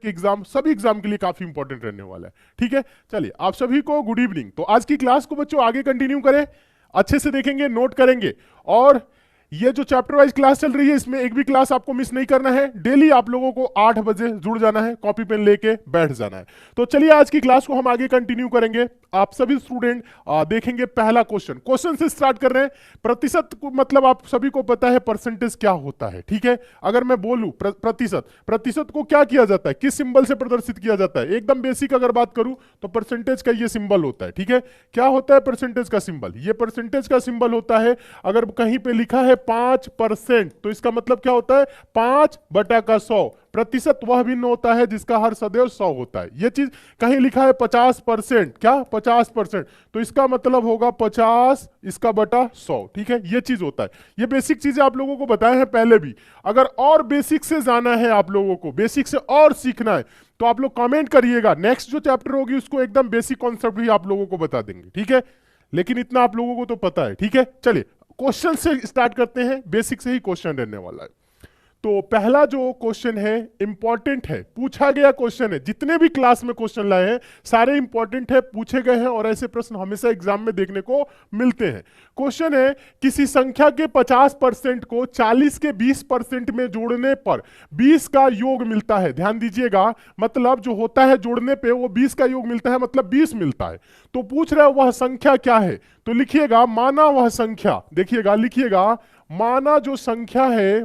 Exam सभी exam के लिए काफी इंपॉर्टेंट रहने वाला है। ठीक है, चलिए आप सभी को गुड इवनिंग। तो आज की क्लास को बच्चों आगे कंटिन्यू करें, अच्छे से देखेंगे, नोट करेंगे। और ये जो चैप्टर वाइज क्लास चल रही है इसमें एक भी क्लास आपको मिस नहीं करना है। डेली आप लोगों को 8 बजे जुड़ जाना है, कॉपी पेन लेके बैठ जाना है। तो चलिए आज की क्लास को हम आगे कंटिन्यू करेंगे। आप सभी स्टूडेंट देखेंगे पहला क्वेश्चन से स्टार्ट कर रहे हैं। प्रतिशत मतलब आप सभी को पता है परसेंटेज क्या होता है। ठीक है, अगर मैं बोलूं प्रतिशत को क्या किया जाता है, किस सिंबल से प्रदर्शित किया जाता है, एकदम बेसिक अगर बात करूं तो परसेंटेज का ये सिंबल होता है। ठीक है, क्या होता है परसेंटेज का सिंबल? ये परसेंटेज का सिंबल होता है, अगर कहीं पे लिखा है 5% तो इसका मतलब क्या होता है 5/100। प्रतिशत वह भिन्न होता है जिसका हर सदैव 100 होता है। यह चीज कहीं लिखा है 50%, क्या 50%, तो इसका मतलब होगा 50 इसका बटा 100। ठीक है, यह चीज होता है। ये बेसिक चीजें आप लोगों को बताए हैं पहले भी। अगर और बेसिक से जाना है, आप लोगों को बेसिक से और सीखना है तो आप लोग कमेंट करिएगा, नेक्स्ट जो चैप्टर होगी उसको एकदम बेसिक कॉन्सेप्ट भी आप लोगों को बता देंगे। ठीक है, लेकिन इतना आप लोगों को तो पता है। ठीक है, चलिए क्वेश्चन से स्टार्ट करते हैं, बेसिक से ही क्वेश्चन रहने वाला है। तो पहला जो क्वेश्चन है इंपॉर्टेंट है, पूछा गया क्वेश्चन है। जितने भी क्लास में क्वेश्चन लाए हैं सारे इंपॉर्टेंट है, पूछे गए हैं और ऐसे प्रश्न हमेशा एग्जाम में देखने को मिलते हैं। क्वेश्चन है किसी संख्या के 50% को 40 के 20% में जोड़ने पर 20 का योग मिलता है। ध्यान दीजिएगा, मतलब जो होता है जोड़ने पे वो 20 का योग मिलता है, मतलब 20 मिलता है। तो पूछ रहा है वह संख्या क्या है, तो लिखिएगा माना वह संख्या, देखिएगा लिखिएगा माना जो संख्या है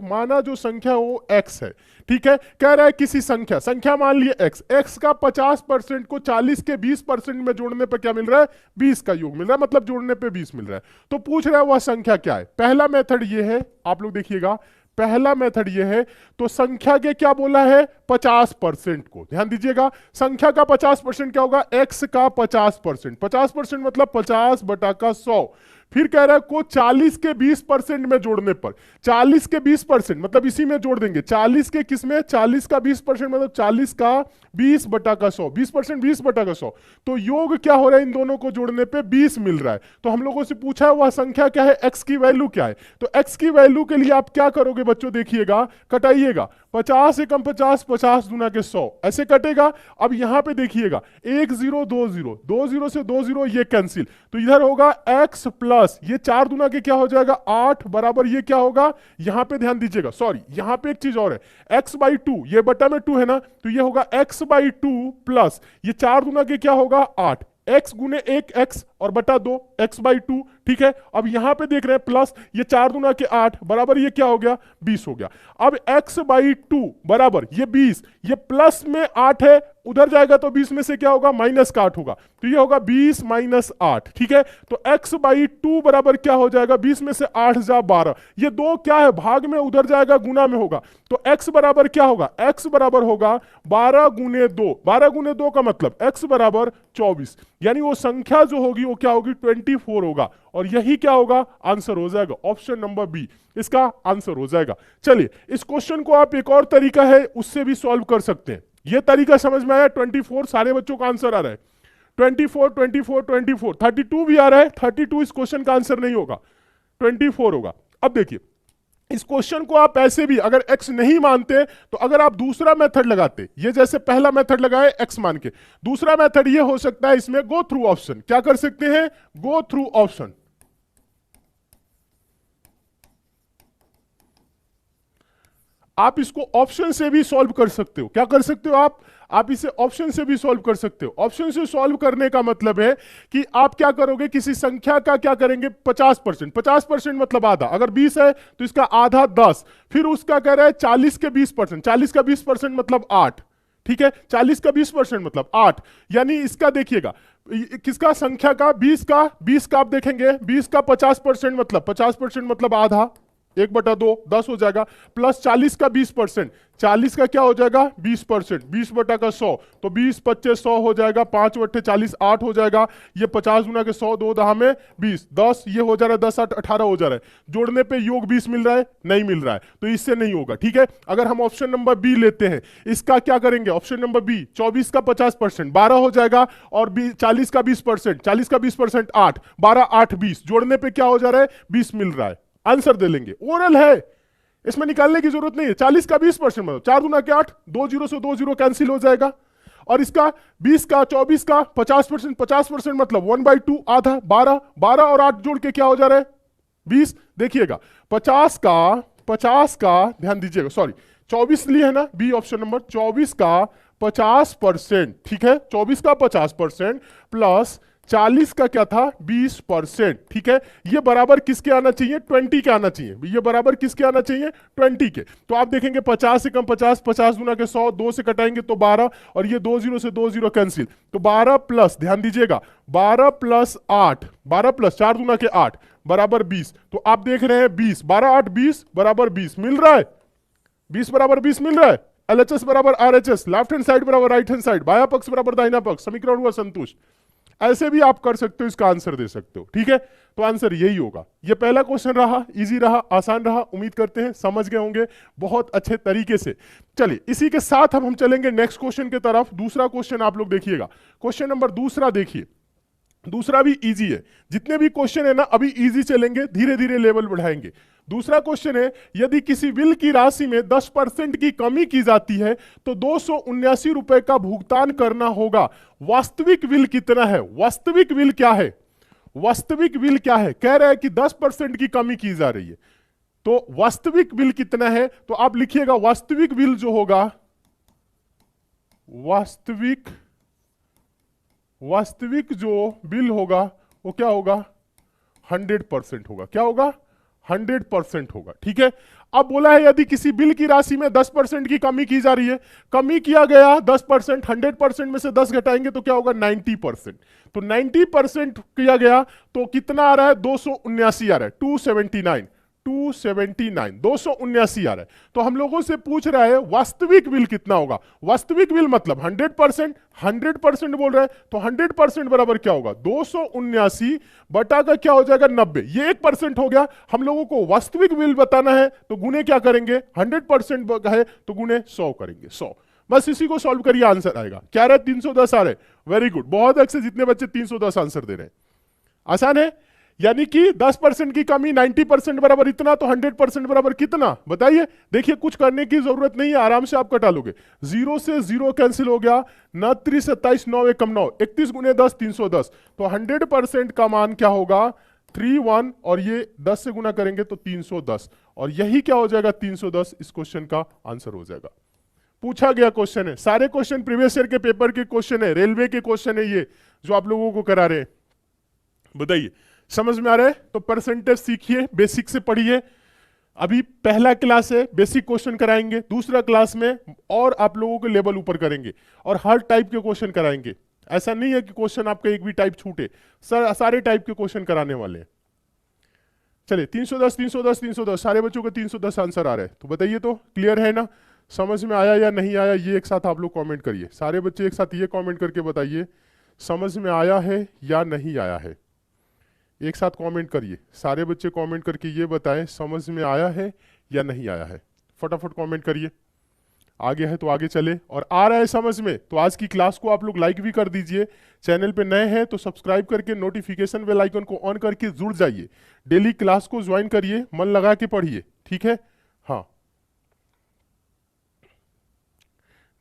वो x है। ठीक है, कह रहा है किसी संख्या मान लिए x का 50% को 40 के 20% में जोड़ने पर क्या मिल रहा है 20 का योग मिल रहा है, मतलब जोड़ने पे 20 मिल रहा है। तो पूछ रहा है वह संख्या क्या है। पहला मेथड ये है, आप लोग देखिएगा पहला मेथड ये है। तो संख्या के क्या बोला है 50% को, ध्यान दीजिएगा संख्या का 50% क्या होगा x का 50%, 50% मतलब 50/100। फिर कह रहा है को 40 के 20% में जोड़ने पर, 40 के 20% मतलब इसी में जोड़ देंगे, 40 के किस में 40 का 20% मतलब 40 का 20/100, 20% 20/100। तो योग क्या हो रहा है इन दोनों को जोड़ने पे 20 मिल रहा है। तो हम लोगों से पूछा है वह संख्या क्या है, x की वैल्यू क्या है। तो x की वैल्यू के लिए आप क्या करोगे बच्चों, देखिएगा कटाइएगा, 50 एकम 50, 50 दूना के 100 ऐसे कटेगा। अब यहां पे देखिएगा 1 0 2 0, 2 0 से 2 0 ये कैंसिल, तो इधर होगा x प्लस ये 4 दूना के क्या हो जाएगा 8 बराबर ये क्या होगा, यहां पे ध्यान दीजिएगा, सॉरी यहां पे एक चीज और है, x/2 ये बटा में 2 है ना, तो ये होगा x/2 प्लस ये 4 दूना के क्या होगा 8, x गुने 1 x और बटा 2 x/2। ठीक है, अब यहां पे देख रहे हैं प्लस ये 4 दूना के 8 बराबर ये क्या हो गया 20 हो गया। अब x/2 बराबर ये 20, ये प्लस में 8 है, उधर जाएगा तो 20 में से क्या होगा माइनस का 8 होगा, तो ये होगा 20 माइनस 8। ठीक है, तो x/2 बराबर क्या हो जाएगा 20 में से 8 जा 12, ये 2 क्या है भाग में, उधर जाएगा गुना में होगा, तो x बराबर क्या होगा, x बराबर होगा 12 गुने 2, 12 गुने 2 का मतलब x बराबर 24, यानी वो संख्या जो होगी वो क्या होगी 24 होगा। और यही क्या होगा आंसर हो जाएगा, ऑप्शन नंबर बी इसका आंसर हो जाएगा। चलिए इस क्वेश्चन को आप एक और तरीका है उससे भी सॉल्व कर सकते हैं। यह तरीका समझ में आया, 24 सारे बच्चों का आंसर आ रहा है, 24 24 24, 32 भी आ रहा है, 32 इस क्वेश्चन का आंसर नहीं होगा, 24 होगा। अब देखिए इस क्वेश्चन को आप ऐसे भी अगर x नहीं मानते तो अगर आप दूसरा मेथड लगाते, ये जैसे पहला मेथड लगाए x मान के, दूसरा मेथड ये हो सकता है इसमें गो थ्रू ऑप्शन, क्या कर सकते हैं गो थ्रू ऑप्शन। आप इसको ऑप्शन से भी सॉल्व कर सकते हो, क्या कर सकते हो आप इसे ऑप्शन से भी सॉल्व कर सकते हो। ऑप्शन से सॉल्व करने का मतलब है कि आप क्या करोगे किसी संख्या का क्या करेंगे 50%, 50% मतलब आधा, अगर 20 है तो इसका आधा 10, फिर उसका कह रहा है 40 के 20%, 40 का 20% मतलब 8। ठीक है, 40 का 20% मतलब 8, यानी इसका देखिएगा किसका संख्या का 20 का आप देखेंगे 20 का 50% मतलब 50% मतलब आधा, 1/2 10 हो जाएगा, प्लस 40 का 20%, 40 का क्या हो जाएगा 20%, 20/100, तो 20 25 100 हो जाएगा, 5 बट्टे 40 8 हो जाएगा, ये 50 गुना के 100 2 दहा में 20, 10 ये हो जा रहा है 10 8 18 हो जा रहा है, जोड़ने पे योग 20 मिल रहा है नहीं मिल रहा है, तो इससे नहीं होगा। ठीक है, अगर हम ऑप्शन नंबर बी लेते हैं, इसका क्या करेंगे ऑप्शन नंबर बी, 24 का 50% 12 हो जाएगा, और 40 का 20%, 40 का 20% 8, 12 8 20, जोड़ने पे क्या हो जा रहा है 20 मिल रहा है, आंसर दे लेंगे। ओरल है, इसमें निकालने की जरूरत नहीं है। 40 का 20% मतलब 4 दूना के 8, 2 जीरो से 2 जीरो कैंसिल हो जाएगा। और इसका 20 का 24 का 50%, 50% मतलब 1/2 आधा, 12, 12 और 8 जोड़ के क्या हो जा रहा है 20। देखिएगा 50 का ध्यान दीजिएगा, सॉरी 24 लिए है ना, बी ऑप्शन नंबर, 24 का 50%, ठीक है, 24 का 50% प्लस 40 का क्या था 20%, ठीक है। ये बराबर किसके आना चाहिए 20 के आना चाहिए, ये बराबर किसके आना चाहिए 20 के। तो आप देखेंगे 50 से कम 50, 50 गुना के 100, 2 से कटाएंगे तो 12, और ये 2 जीरो से 2 जीरो कैंसिल, तो 12 प्लस, ध्यान दीजिएगा 12 प्लस 8, 12 प्लस 4 गुना के 8 बराबर 20। तो आप देख रहे हैं 20, 12 8 20 बराबर 20 मिल रहा है, 20 बराबर 20 मिल रहा है। एलएचएस बराबर आरएचएस, लेफ्ट हैंड साइड बराबर राइट हैंड साइड, बाया पक्ष बराबर दाहिना पक्ष, समीकरण हुआ संतुष्ट। ऐसे भी आप कर सकते हो, इसका आंसर दे सकते हो, ठीक है। तो आंसर यही होगा। ये पहला क्वेश्चन रहा, इजी रहा, आसान रहा, उम्मीद करते हैं समझ गए होंगे बहुत अच्छे तरीके से। चलिए इसी के साथ हम चलेंगे नेक्स्ट क्वेश्चन की तरफ। दूसरा क्वेश्चन आप लोग देखिएगा, क्वेश्चन नंबर दूसरा देखिए, दूसरा भी इजी है। जितने भी क्वेश्चन है ना अभी इजी चलेंगे, धीरे धीरे लेवल बढ़ाएंगे। दूसरा क्वेश्चन है, यदि किसी बिल की राशि में 10% की कमी की जाती है तो 279 रुपए का भुगतान करना होगा। वास्तविक बिल कितना है, वास्तविक बिल क्या है, वास्तविक बिल क्या है। कह रहा है कि 10% की कमी की जा रही है, तो वास्तविक बिल कितना है। तो आप लिखिएगा वास्तविक बिल जो होगा, वास्तविक जो बिल होगा वो क्या होगा 100% होगा। क्या होगा 100% होगा, ठीक है। अब बोला है यदि किसी बिल की राशि में 10% की कमी की जा रही है, कमी किया गया 10%, 100% में से 10 घटाएंगे तो क्या होगा 90%। तो 90% किया गया तो कितना आ रहा है 279 आ रहा है, 279 279 आ रहा है। तो हम लोगों से पूछ रहा है वास्तविक बिल कितना होगा। वास्तविक बिल मतलब 100% बोल रहा है, तो 100% बराबर क्या होगा 279 बटा का क्या हो जाएगा 90, ये 1% हो गया। हम लोगों को वास्तविक बिल बताना है तो गुने क्या करेंगे, 100% है तो गुने 100 करेंगे, 100। बस इसी को सॉल्व करिए, आंसर आएगा। क्या रहा है 310 आ रहे, वेरी गुड, बहुत अच्छे। जितने बच्चे 310 आंसर दे रहे हैं, आसान है। यानी कि 10% की कमी 90% बराबर इतना, तो 100% बराबर कितना बताइए। देखिए कुछ करने की जरूरत नहीं है, आराम से आप कटा लोगे। 0 से 0 कैंसिल हो गया, 29 27 9 1 कम 9, 31 गुने 10 310। तो 100% का मान क्या होगा 31, और ये 10 से गुना करेंगे तो 310, और यही क्या हो जाएगा 310। इस क्वेश्चन का आंसर हो जाएगा। पूछा गया क्वेश्चन है, सारे क्वेश्चन प्रीवियस ईयर के पेपर के क्वेश्चन है, रेलवे के क्वेश्चन है ये जो आप लोगों को करा रहे हैं। बताइए समझ में आ रहा है। तो परसेंटेज सीखिए, बेसिक से पढ़िए। अभी पहला क्लास है, बेसिक क्वेश्चन कराएंगे। दूसरा क्लास में और आप लोगों को लेवल ऊपर करेंगे और हर टाइप के क्वेश्चन कराएंगे। ऐसा नहीं है कि क्वेश्चन आपका एक भी टाइप छूटे, सारे टाइप के क्वेश्चन कराने वाले हैं। चलिए 310 310 310, सारे बच्चों को 310 आंसर आ रहा है। तो बताइए तो क्लियर है ना, समझ में आया या नहीं आया, ये एक साथ आप लोग कॉमेंट करिए। सारे बच्चे एक साथ ये कॉमेंट करके बताइए समझ में आया है या नहीं आया है। एक साथ कमेंट करिए, सारे बच्चे कमेंट करके ये बताएं समझ में आया है या नहीं आया है। फटाफट कमेंट करिए। आगे है तो आगे चले, और आ रहा है समझ में तो आज की क्लास को आप लोग लाइक भी कर दीजिए। चैनल पे नए हैं तो सब्सक्राइब करके नोटिफिकेशन बेल आइकन को ऑन करके जुड़ जाइए। डेली क्लास को ज्वाइन करिए, मन लगा के पढ़िए, ठीक है। हाँ,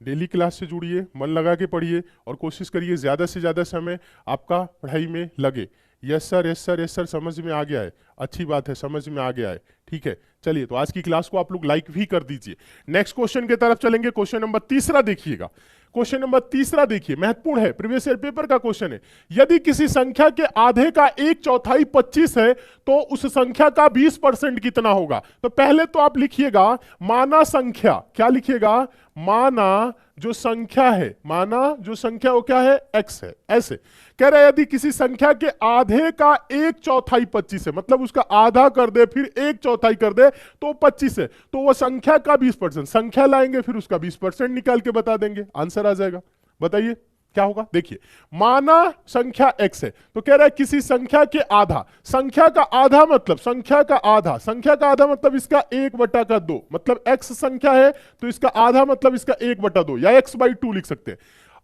डेली क्लास से जुड़िए, मन लगा के पढ़िए, और कोशिश करिए ज़्यादा से ज़्यादा समय आपका पढ़ाई में लगे। Yes sir, yes sir, yes sir, समझ में आ गया है, अच्छी बात है, समझ में आ गया है, ठीक है। चलिए तो आज की क्लास को आप लोग लाइक भी कर दीजिए। नेक्स्ट क्वेश्चन की तरफ चलेंगे। क्वेश्चन नंबर तीसरा देखिएगा, क्वेश्चन नंबर तीसरा देखिए, महत्वपूर्ण है, प्रीवियस ईयर पेपर का क्वेश्चन है। यदि किसी संख्या के आधे का 1/4 25 है तो उस संख्या का 20% कितना होगा। तो पहले तो आप लिखिएगा माना संख्या, क्या लिखिएगा, माना जो संख्या है, माना जो संख्या वो क्या है x है। ऐसे कह रहा है यदि किसी संख्या के आधे का 1/4 25 है, मतलब उसका आधा कर दे फिर 1/4 कर दे तो 25 है, तो वो संख्या का 20%, संख्या लाएंगे फिर उसका 20% निकाल के बता देंगे, आंसर आ जाएगा। बताइए क्या होगा। देखिए माना संख्या x है, तो कह रहा है किसी संख्या के आधा, संख्या का आधा मतलब संख्या का आधा, संख्या का आधा मतलब इसका 1/2, मतलब x संख्या है तो इसका आधा मतलब इसका 1/2 या x/2 लिख सकते हैं।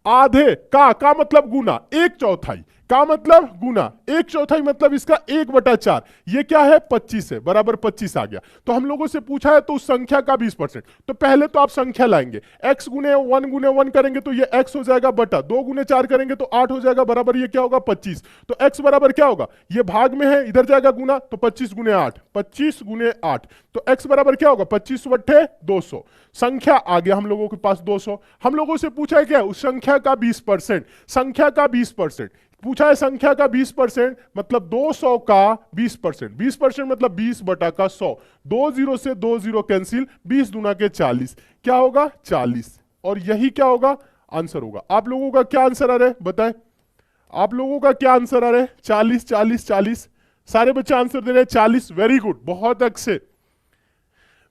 आधे का मतलब गुना 1/4, का मतलब गुना, 1/4 मतलब इसका 1/4, ये क्या है 25 है, बराबर 25 आ गया। तो हम लोगों से पूछा है तो उस संख्या का 20%। तो पहले तो आप संख्या लाएंगे, x गुने 1 करेंगे तो ये x हो जाएगा, बटा 2 गुने 4 करेंगे तो 8 हो जाएगा, बराबर ये क्या होगा 25। तो x बराबर क्या होगा, ये भाग में है इधर जाएगा गुना, तो 25 गुने 8, 25 गुने 8, तो x बराबर क्या होगा 25 बट्टे 200। संख्या आ गया हम लोगों के पास 200। हम लोगों से पूछा है क्या, उस संख्या का 20%, संख्या का 20% पूछा है, संख्या का 20% मतलब 200 का 20%, 20% मतलब 20/100, 2 0 से 2 0 कैंसिल, 20 दूना के 40, क्या होगा 40, और यही क्या होगा आंसर होगा। आप लोगों का क्या आंसर आ रहा है बताएं, आप लोगों का क्या आंसर आ रहा है, 40 40 40, सारे बच्चे आंसर दे रहे हैं 40, वेरी गुड, बहुत अच्छे।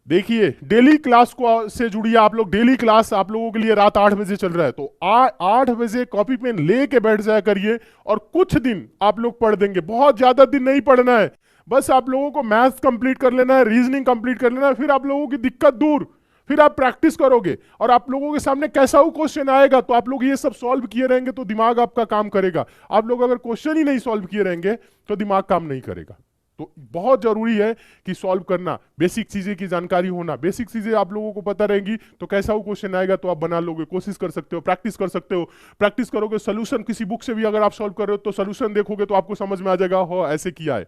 देखिए डेली क्लास को से जुड़िए आप लोग, डेली क्लास आप लोगों के लिए रात 8 बजे चल रहा है, तो 8 बजे कॉपी पेन लेके बैठ जाया करिए, और कुछ दिन आप लोग पढ़ देंगे, बहुत ज्यादा दिन नहीं पढ़ना है, बस आप लोगों को मैथ्स कंप्लीट कर लेना है, रीजनिंग कंप्लीट कर लेना है, फिर आप लोगों की दिक्कत दूर, फिर आप प्रैक्टिस करोगे, और आप लोगों के सामने कैसा वो क्वेश्चन आएगा तो आप लोग ये सब सॉल्व किए रहेंगे तो दिमाग आपका काम करेगा। आप लोग अगर क्वेश्चन ही नहीं सॉल्व किए रहेंगे तो दिमाग काम नहीं करेगा। तो बहुत जरूरी है कि सॉल्व करना, बेसिक चीजें की जानकारी होना, बेसिक चीजें आप लोगों को पता रहेंगी तो कैसा वो क्वेश्चन आएगा तो आप बना लोगे, कोशिश कर सकते हो, प्रैक्टिस कर सकते हो, प्रैक्टिस करोगे, सोल्यूशन किसी बुक से भी अगर आप सॉल्व कर रहे हो तो सोल्यूशन देखोगे तो आपको समझ में आ जाएगा हो ऐसे किया है।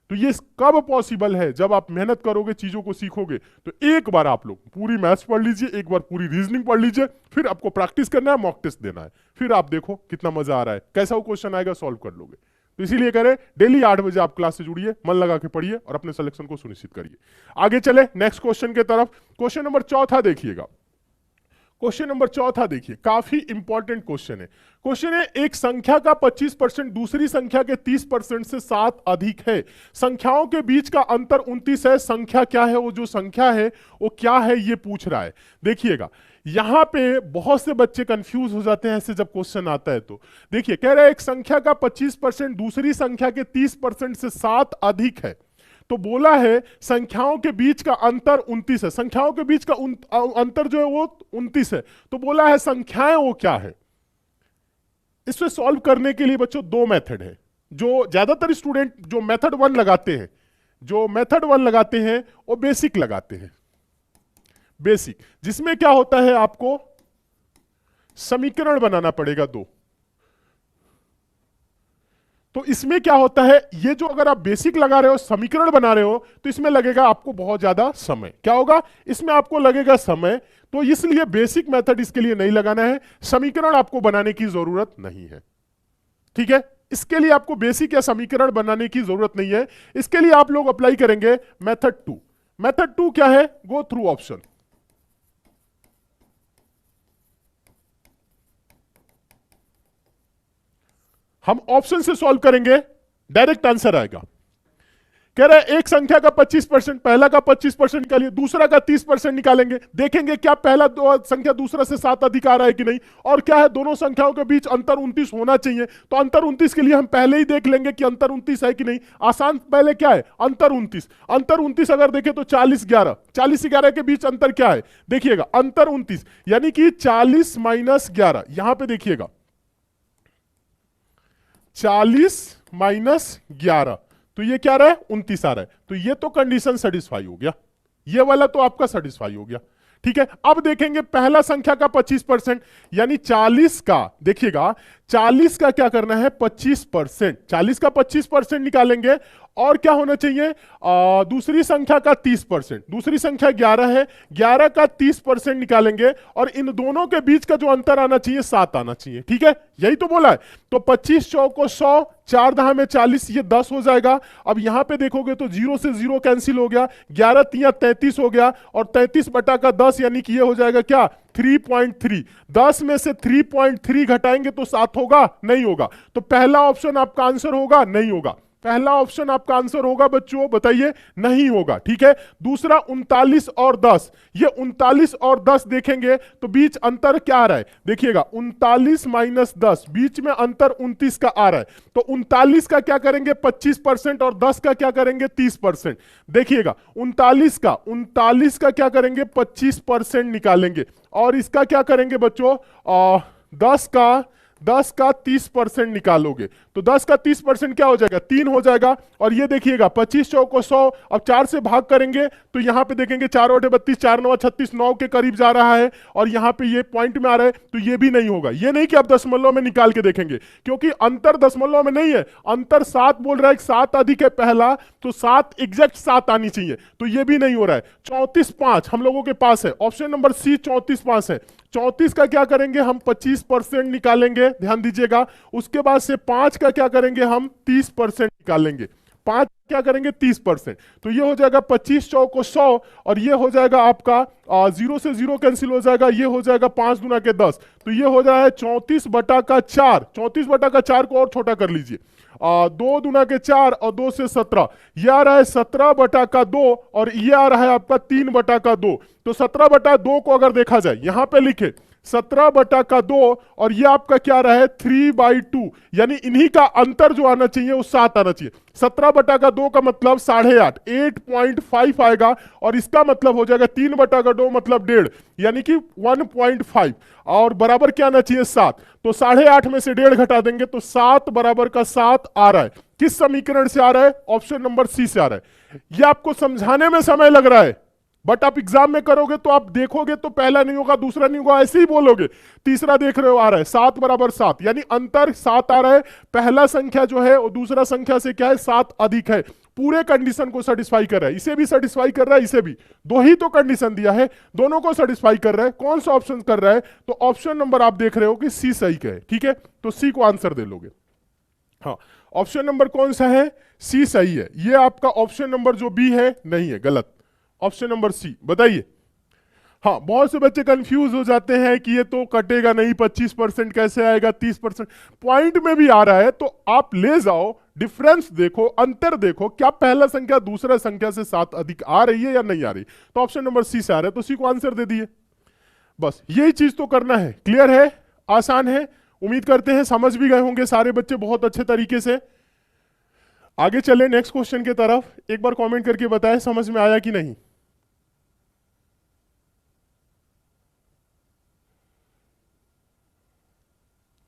तो ये कब पॉसिबल है, जब आप मेहनत करोगे, चीजों को सीखोगे। तो एक बार आप लोग पूरी मैथ्स पढ़ लीजिए, एक बार पूरी रीजनिंग पढ़ लीजिए, फिर आपको प्रैक्टिस करना है, मॉक टेस्ट देना है, फिर आप देखो कितना मजा आ रहा है, कैसा वो क्वेश्चन आएगा सॉल्व कर लोगे। तो इसीलिए करें डेली 8 बजे आप क्लास से जुड़िए, मन लगा के पढ़िए और अपने सिलेक्शन को सुनिश्चित करिए। आगे चले नेक्स्ट क्वेश्चन के तरफ। क्वेश्चन नंबर 4 देखिएगा, क्वेश्चन नंबर 4 देखिए, काफी इंपॉर्टेंट क्वेश्चन है। क्वेश्चन है, एक संख्या का 25% दूसरी संख्या के 30% से 7 अधिक है, संख्याओं के बीच का अंतर 29 है, संख्या क्या है, वो जो संख्या है वो क्या है, ये पूछ रहा है। देखिएगा यहां पे बहुत से बच्चे कंफ्यूज हो जाते हैं ऐसे जब क्वेश्चन आता है। तो देखिए कह रहा है एक संख्या का 25% दूसरी संख्या के 30% से 7 अधिक है, तो बोला है संख्याओं के बीच का अंतर 29 है, संख्याओं के बीच का अंतर जो है वो 29 है, तो बोला है संख्याएं वो क्या है। इससे सॉल्व करने के लिए बच्चों 2 मेथड है, जो ज्यादातर स्टूडेंट जो मेथड 1 लगाते हैं, जो मेथड 1 लगाते हैं वो बेसिक लगाते हैं, बेसिक, जिसमें क्या होता है आपको समीकरण बनाना पड़ेगा 2। तो इसमें क्या होता है, ये जो अगर आप बेसिक लगा रहे हो, समीकरण बना रहे हो, तो इसमें लगेगा आपको बहुत ज्यादा समय, क्या होगा इसमें आपको लगेगा समय, तो इसलिए बेसिक मेथड इसके लिए नहीं लगाना है, समीकरण आपको बनाने की जरूरत नहीं है, ठीक है। इसके लिए आपको बेसिक या समीकरण बनाने की जरूरत नहीं है, इसके लिए आप लोग अप्लाई करेंगे मेथड 2। मेथड 2 क्या है, गो थ्रू ऑप्शन। हम ऑप्शन से सॉल्व करेंगे, डायरेक्ट आंसर आएगा। कह रहा है एक संख्या का 25%, पहला का 25% निकालिए, दूसरा का 30% निकालेंगे, देखेंगे क्या पहला संख्या दूसरा से 7 अधिक आ रहा है कि नहीं, और क्या है दोनों संख्याओं के बीच अंतर 29 होना चाहिए। तो अंतर 29 के लिए हम पहले ही देख लेंगे कि अंतर 29 है कि नहीं। आसान पहले क्या है, अंतर 29, अंतर 29 अगर देखें तो 40 11, 40 11 के बीच अंतर क्या है, देखिएगा अंतर 29 यानी कि 40 माइनस 11, यहां पर देखिएगा 40 माइनस 11, तो ये क्या रहा है 29 आ रहा है, तो ये तो कंडीशन सेटिस्फाई हो गया, ये वाला तो आपका सेटिस्फाई हो गया, ठीक है। अब देखेंगे पहला संख्या का 25% यानी 40 का, देखिएगा 40 का क्या करना है 25%, 40 का 25% निकालेंगे, और क्या होना चाहिए दूसरी संख्या का 30%, दूसरी संख्या 11 है, 11 का 30% निकालेंगे, और इन दोनों के बीच का जो अंतर आना चाहिए 7 आना चाहिए, ठीक है, यही तो बोला है। तो 25 चौको 100, 4 दहा में 40, ये 10 हो जाएगा। अब यहां पे देखोगे तो 0 से 0 कैंसिल हो गया, 11 तिया 33 हो गया, और 33 बटा का 10 यानी कि ये हो जाएगा क्या 3.3, 10 में से 3.3 घटाएंगे तो 7 होगा, नहीं होगा। तो पहला ऑप्शन आपका आंसर होगा, नहीं होगा, पहला ऑप्शन आपका आंसर होगा बच्चों, बताइए नहीं होगा, ठीक है। दूसरा 39 और 10, ये 39 और 10 देखेंगे तो बीच अंतर क्या आ रहा है, देखिएगा 39 माइनस 10, बीच में अंतर 29 का आ रहा है, तो 39 का क्या करेंगे 25% और 10 का क्या करेंगे 30%। देखिएगा 39 का क्या करेंगे 25% निकालेंगे, और इसका क्या करेंगे बच्चों 10 10 का 30% निकालोगे तो 10 का 30% क्या हो जाएगा, 3 हो जाएगा। और ये देखिएगा 25 चौक को 100, अब 4 से भाग करेंगे तो यहां पे देखेंगे 4 8 32, 4 9 36, 9 के करीब जा रहा है और यहां पे ये पॉइंट में आ रहा है, तो ये भी नहीं होगा। ये नहीं कि आप दशमलव में निकाल के देखेंगे, क्योंकि अंतर दशमलव में नहीं है, अंतर 7 बोल रहा है, 7 अधिक है पहला, तो 7 एग्जैक्ट 7 आनी चाहिए, तो ये भी नहीं हो रहा है। 34.5 हम लोगों के पास है, ऑप्शन नंबर सी 34.5 है। 34 का क्या करेंगे हम, 25% निकालेंगे, ध्यान दीजिएगा। उसके बाद से 5 का क्या करेंगे हम, 30% निकालेंगे। 5 क्या करेंगे, 30%, तो ये हो जाएगा 25 चौक को 100 और ये हो जाएगा आपका 0 से 0 कैंसिल हो जाएगा, ये हो जाएगा 5 गुना के 10, तो ये हो जाएगा 34 बटा का 4। 34 बटा का 4 को और छोटा कर लीजिए, 2 दुना के 4 और 2 से 17, ये आ रहा है 17 बटा का 2 और ये आ रहा है आपका 3 बटा का 2। तो 17 बटा 2 को अगर देखा जाए, यहां पे लिखे 17 बटा का 2 और ये आपका क्या रहा है 3/2, यानी इन्हीं का अंतर जो आना चाहिए वो 7 आना चाहिए। 17 बटा का 2 का मतलब 8.5, 8.5 आएगा और इसका मतलब हो जाएगा 3 बटा का 2 मतलब 1.5, यानी कि 1.5 और बराबर क्या आना चाहिए 7। तो 8.5 में से 1.5 घटा देंगे तो 7 बराबर का 7 आ रहा है। किस समीकरण से आ रहा है, ऑप्शन नंबर सी से आ रहा है। यह आपको समझाने में समय लग रहा है, बट आप एग्जाम में करोगे तो आप देखोगे तो पहला नहीं होगा, दूसरा नहीं होगा, ऐसे ही बोलोगे। तीसरा देख रहे हो आ रहा है 7 बराबर 7, यानी अंतर 7 आ रहा है। पहला संख्या जो है वो दूसरा संख्या से क्या है 7 अधिक है, पूरे कंडीशन को सेटिस्फाई कर रहा है, इसे भी सेटिस्फाई कर रहा है, इसे भी, दो ही तो कंडीशन दिया है, दोनों को सेटिस्फाई कर रहा है। कौन सा ऑप्शन कर रहा है, तो ऑप्शन नंबर आप देख रहे हो कि सी सही का है, ठीक है, तो सी को आंसर दे लोगे। हाँ, ऑप्शन नंबर कौन सा है, सी सही है। ये आपका ऑप्शन नंबर जो बी है नहीं है, गलत, ऑप्शन नंबर सी। बताइए। हाँ, बहुत से बच्चे कंफ्यूज हो जाते हैं कि ये तो कटेगा नहीं, 25% कैसे आएगा, 30% पॉइंट में भी आ रहा है, तो आप ले जाओ, डिफरेंस देखो, अंतर देखो, क्या पहला संख्या दूसरा संख्या से 7 अधिक आ रही है या नहीं आ रही। तो ऑप्शन नंबर सी से आ रहा है, तो सी को आंसर दे दिए, बस यही चीज तो करना है। क्लियर है, आसान है, उम्मीद करते हैं समझ भी गए होंगे सारे बच्चे बहुत अच्छे तरीके से। आगे चले नेक्स्ट क्वेश्चन की तरफ, एक बार कमेंट करके बताएं समझ में आया कि नहीं।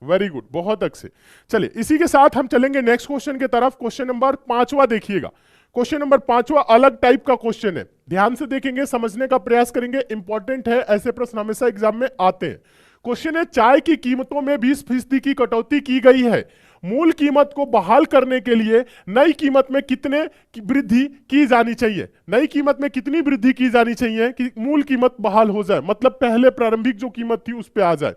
वेरी गुड, बहुत अच्छे। चलिए इसी के साथ हम चलेंगे नेक्स्ट क्वेश्चन की तरफ। क्वेश्चन नंबर 5वां देखिएगा। क्वेश्चन नंबर 5वां अलग टाइप का क्वेश्चन है, ध्यान से देखेंगे, समझने का प्रयास करेंगे, इंपॉर्टेंट है, ऐसे प्रश्न हमेशा एग्जाम में आते हैं। क्वेश्चन है, चाय की कीमतों में 20% की कटौती की गई है, मूल कीमत को बहाल करने के लिए नई कीमत में कितने की वृद्धि की जानी चाहिए। नई कीमत में कितनी वृद्धि की जानी चाहिए कि मूल कीमत बहाल हो जाए, मतलब पहले प्रारंभिक जो कीमत थी उस पर आ जाए।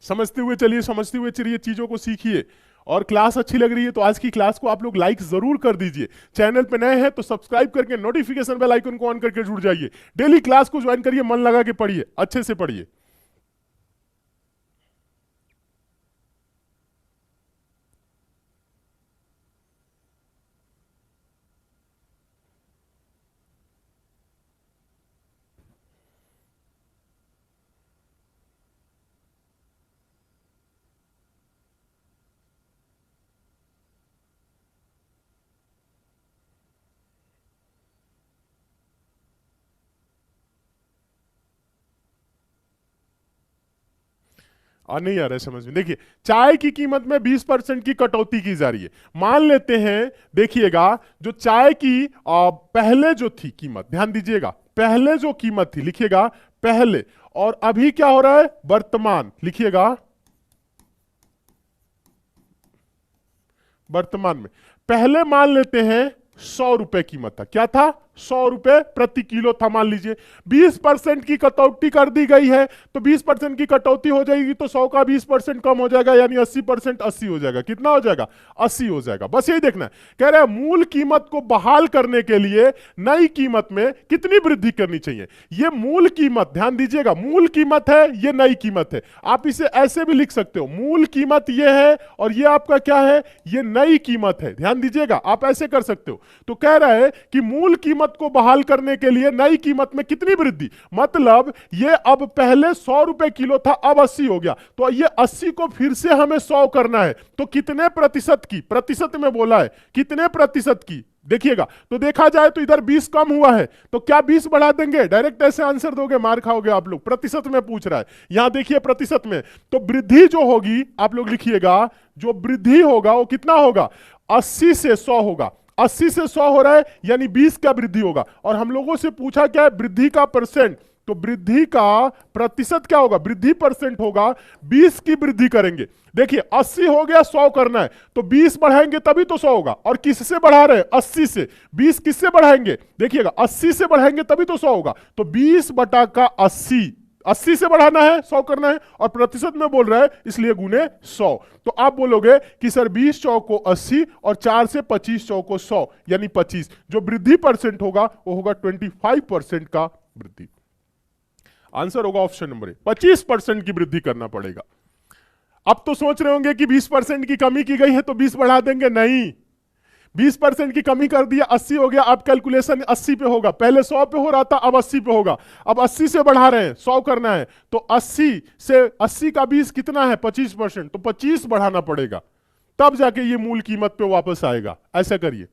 समझते हुए चलिए, समझते हुए चलिए, चीजों को सीखिए। और क्लास अच्छी लग रही है तो आज की क्लास को आप लोग लाइक जरूर कर दीजिए। चैनल पे नए हैं तो सब्सक्राइब करके नोटिफिकेशन बेल आइकन को ऑन करके जुड़ जाइए। डेली क्लास को ज्वाइन करिए, मन लगा के पढ़िए, अच्छे से पढ़िए। नहीं आ रहा है समझ में। देखिए, चाय की कीमत में 20% की कटौती की जा रही है। मान लेते हैं, देखिएगा, जो चाय की पहले जो थी कीमत, ध्यान दीजिएगा, पहले जो कीमत थी, लिखिएगा पहले, और अभी क्या हो रहा है, वर्तमान, लिखिएगा वर्तमान में। पहले मान लेते हैं 100 रुपए कीमत था, क्या था, 100 रुपए प्रति किलो था मान लीजिए। 20% की कटौती कर दी गई है, तो 20% की कटौती हो जाएगी तो 100 का 20% कम हो जाएगा, यानी 80%, 80 हो जाएगा। कितना हो जाएगा, 80 हो जाएगा। बस यही देखना है। कह रहे हैं मूल कीमत को बहाल करने के लिए नई कीमत में कितनी वृद्धि करनी चाहिए। ये मूल कीमत, ध्यान दीजिएगा, मूल कीमत है, ये नई कीमत है। आप इसे ऐसे भी लिख सकते हो, मूल कीमत ये है और ये आपका क्या है, ये नई कीमत है। ध्यान दीजिएगा, आप ऐसे कर सकते हो। तो कह रहा है कि मूल कीमत कीमत को बहाल करने के लिए नई कीमत में कितनी वृद्धि, मतलब ये अब पहले 100 रुपए किलो था, अब 80 हो गया, तो ये 80 को फिर से हमें 100 करना है, तो कितने प्रतिशत की, प्रतिशत में बोला है कितने प्रतिशत की, देखिएगा। तो देखा जाए तो इधर 20 कम हुआ है, तो क्या 20 बढ़ा देंगे, डायरेक्ट ऐसे आंसर दोगे, मार खाओगे आप लोग। प्रतिशत में पूछ रहा है, यहां देखिए प्रतिशत में, तो वृद्धि जो होगी आप लोग लिखिएगा, जो वृद्धि होगा वो कितना होगा, 80 से 100 होगा। 80 से 100 हो रहा है यानी 20 का वृद्धि होगा। और हम लोगों से पूछा क्या है, वृद्धि का परसेंट, तो वृद्धि का प्रतिशत क्या होगा, वृद्धि परसेंट होगा, 20 की वृद्धि करेंगे। देखिए 80 हो गया, 100 करना है, तो 20 बढ़ाएंगे तभी तो 100 होगा। और किससे बढ़ा रहे हैं, 80 से। 20 किससे बढ़ाएंगे, देखिएगा 80 से बढ़ाएंगे तभी तो 100 होगा, तो 20 बटा का 80, 80 से बढ़ाना है, 100 करना है, और प्रतिशत में बोल रहा है इसलिए गुने 100। तो आप बोलोगे कि सर 20 चौक को 80 और 4 से 25 चौक को 100 यानी 25। जो वृद्धि परसेंट होगा वो होगा 25% का वृद्धि। आंसर होगा ऑप्शन नंबर ए, 25% की वृद्धि करना पड़ेगा। अब तो सोच रहे होंगे कि 20% की कमी की गई है तो 20 बढ़ा देंगे, नहीं, 20% की कमी कर दिया, 80 हो गया, अब कैलकुलेशन 80 पे होगा, पहले 100 पे हो रहा था अब 80 पे होगा। अब 80 से बढ़ा रहे हैं, 100 करना है, तो 80 से 80 का 20 कितना है, 25%, तो 25 बढ़ाना पड़ेगा, तब जाके ये मूल कीमत पे वापस आएगा। ऐसा करिए,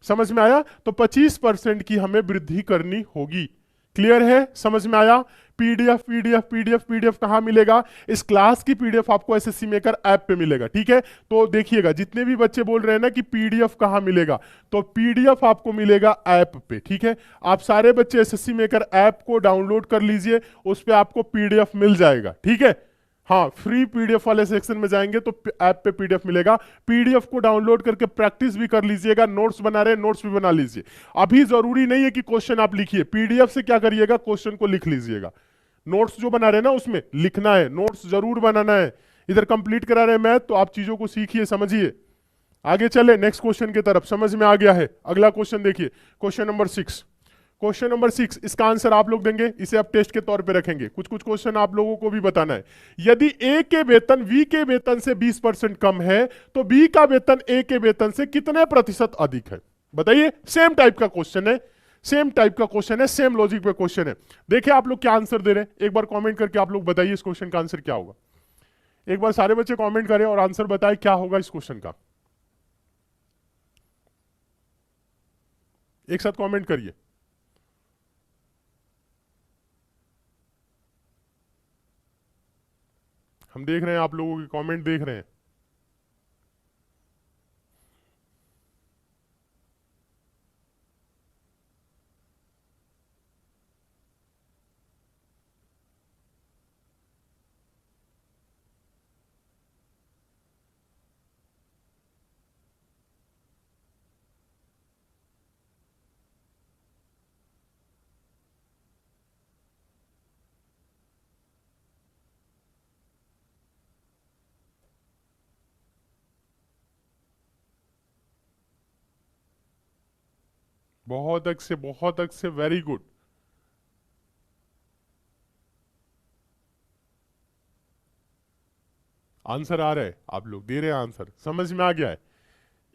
समझ में आया, तो 25% की हमें वृद्धि करनी होगी। क्लियर है, समझ में आया। पीडीएफ पीडीएफ पीडीएफ पीडीएफ कहां मिलेगा, इस क्लास की पीडीएफ आपको एसएससी मेकर ऐप पे मिलेगा, ठीक है। तो देखिएगा जितने भी बच्चे बोल रहे हैं ना कि पीडीएफ कहां मिलेगा, तो पीडीएफ आपको मिलेगा ऐप पे, ठीक है। आप सारे बच्चे एसएससी मेकर ऐप को डाउनलोड कर लीजिए, उस पर आपको पीडीएफ मिल जाएगा, ठीक है। हाँ, फ्री पीडीएफ वाले सेक्शन में जाएंगे तो ऐप पे पीडीएफ मिलेगा, पीडीएफ को डाउनलोड करके प्रैक्टिस भी कर लीजिएगा, नोट्स बना रहे हैं नोट्स भी बना लीजिए। अभी जरूरी नहीं है कि क्वेश्चन आप लिखिए, पीडीएफ से क्या करिएगा, क्वेश्चन को लिख लीजिएगा। नोट्स जो बना रहे हैं ना उसमें लिखना है, नोट्स जरूर बनाना है। इधर कंप्लीट करा रहे हैं मैथ, तो आप चीजों को सीखिए, समझिए। आगे चले नेक्स्ट क्वेश्चन की तरफ, समझ में आ गया है। अगला क्वेश्चन देखिए, क्वेश्चन नंबर 6। क्वेश्चन नंबर 6, इसका आंसर आप लोग देंगे, इसे आप टेस्ट के तौर पे रखेंगे। कुछ कुछ क्वेश्चन आप लोगों को भी बताना है। यदि ए के वेतन बी के वेतन से 20% कम है, तो बी का वेतन ए के वेतन से कितने प्रतिशत अधिक है, बताइए। सेम टाइप का क्वेश्चन है, सेम टाइप का क्वेश्चन है, सेम लॉजिक पे क्वेश्चन है। देखिए आप लोग क्या आंसर दे रहे हैं, एक बार कॉमेंट करके आप लोग बताइए इस क्वेश्चन का आंसर क्या होगा। एक बार सारे बच्चे कॉमेंट करें और आंसर बताएं क्या होगा इस क्वेश्चन का। एक साथ कॉमेंट करिए। हम देख रहे हैं, आप लोगों के कमेंट देख रहे हैं। बहुत अच्छे, वेरी गुड। आंसर आ रहा है, आप लोग दे रहे हैं आंसर, समझ में आ गया है,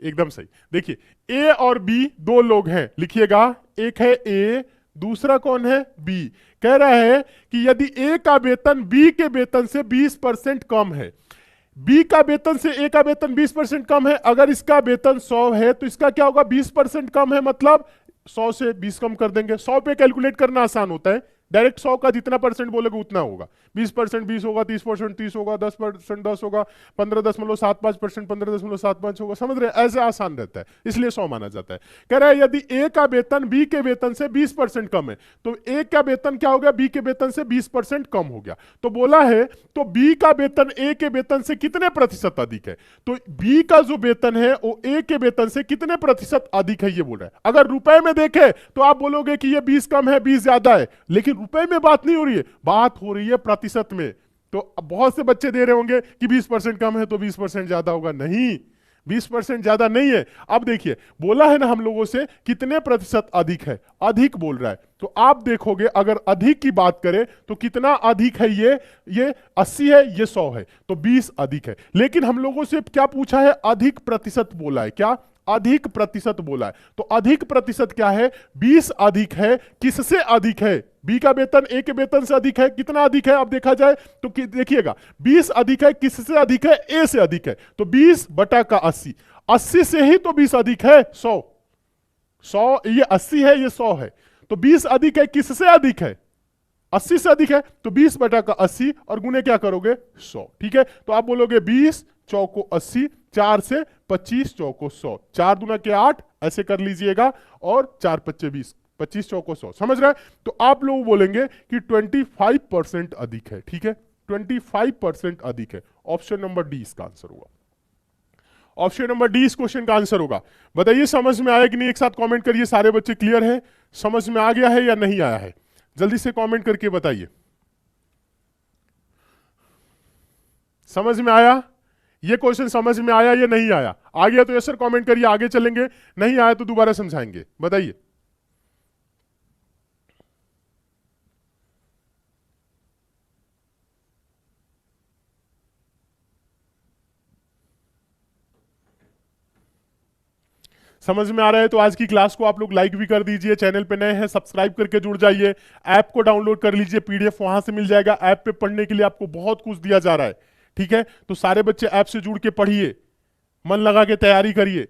एकदम सही। देखिए ए और बी दो लोग हैं, लिखिएगा, एक है ए, दूसरा कौन है, बी। कह रहा है कि यदि ए का वेतन बी के वेतन से 20% कम है, बी का वेतन से ए का वेतन 20% कम है, अगर इसका वेतन 100 है तो इसका क्या होगा, 20% कम है, मतलब 100 से 20 कम कर देंगे। 100 पे कैलकुलेट करना आसान होता है, डायरेक्ट 100 का जितना परसेंट बोलोगे उतना होगा। 20% 20 होगा, 30% 30 होगा, 10% 10 होगा, 15.75% 15.75 होगा, समझ रहे हैं, ऐसे आसान रहता है, इसलिए 100 माना जाता है। कह रहा है यदि ए का वेतन बी के वेतन से 20% कम है, तो ए का वेतन क्या हो गया, बी के वेतन से 20% कम हो गया। तो बोला है तो बी का वेतन ए के वेतन से कितने प्रतिशत अधिक है, तो बी का जो वेतन है वो ए के वेतन से कितने प्रतिशत अधिक है, ये बोल रहा है। अगर रुपए में देखे तो आप बोलोगे कि ये 20 कम है 20 ज्यादा है, लेकिन रुपए में बात नहीं हो रही है, बात हो रही है प्रतिशत में। तो बहुत से बच्चे दे रहे होंगे कि 20% कम है तो 20% ज्यादा होगा, नहीं, 20% ज्यादा नहीं है। अब देखिए बोला है ना हम लोगों से कितने प्रतिशत अधिक है, अधिक बोल रहा है, तो आप देखोगे अगर अधिक की बात करें तो कितना अधिक है, ये 80 है, ये 100 है, तो 20 अधिक है। लेकिन हम लोगों से क्या पूछा है, अधिक प्रतिशत बोला है, क्या अधिक प्रतिशत बोला है। तो अधिक प्रतिशत क्या है? 20 अधिक है, किससे अधिक है? बी का वेतन ए के वेतन से अधिक है। कितना अधिक है अब देखा जाए तो देखिएगा 20 अधिक है, किससे अधिक है? ए से अधिक है। तो 20 बटा का 80, 80 से ही तो 20 अधिक है 100। 100 ये 80 है, ये 100 है, तो 20 अधिक है, किससे अधिक है? 80 से अधिक है। तो 20 बटा का 80 और गुने क्या करोगे? 100। ठीक है, तो आप बोलोगे 20 चौको 80, 4 से 25 चौको 100, 4 दूना के 8 ऐसे कर लीजिएगा, और 4 पच्चे 20, 25 चौको 100। समझ रहे हैं? तो आप लोग बोलेंगे कि 25% अधिक है। ठीक है, 25% अधिक है। ऑप्शन नंबर डी इसका आंसर होगा। ऑप्शन नंबर डी इस क्वेश्चन का आंसर होगा। बताइए समझ में आया कि नहीं? एक साथ कमेंट करिए। सारे बच्चे क्लियर है? समझ में आ गया है या नहीं आया है? जल्दी से कमेंट करके बताइए। समझ में आया? ये क्वेश्चन समझ में आया या नहीं आया? आ गया तो यस सर कमेंट करिए, आगे चलेंगे। नहीं आया तो दोबारा समझाएंगे। बताइए। समझ में आ रहा है तो आज की क्लास को आप लोग लाइक भी कर दीजिए। चैनल पे नए हैं सब्सक्राइब करके जुड़ जाइए। ऐप को डाउनलोड कर लीजिए, पीडीएफ वहां से मिल जाएगा। ऐप पे पढ़ने के लिए आपको बहुत कुछ दिया जा रहा है। ठीक है, तो सारे बच्चे ऐप से जुड़ के पढ़िए, मन लगा के तैयारी करिए।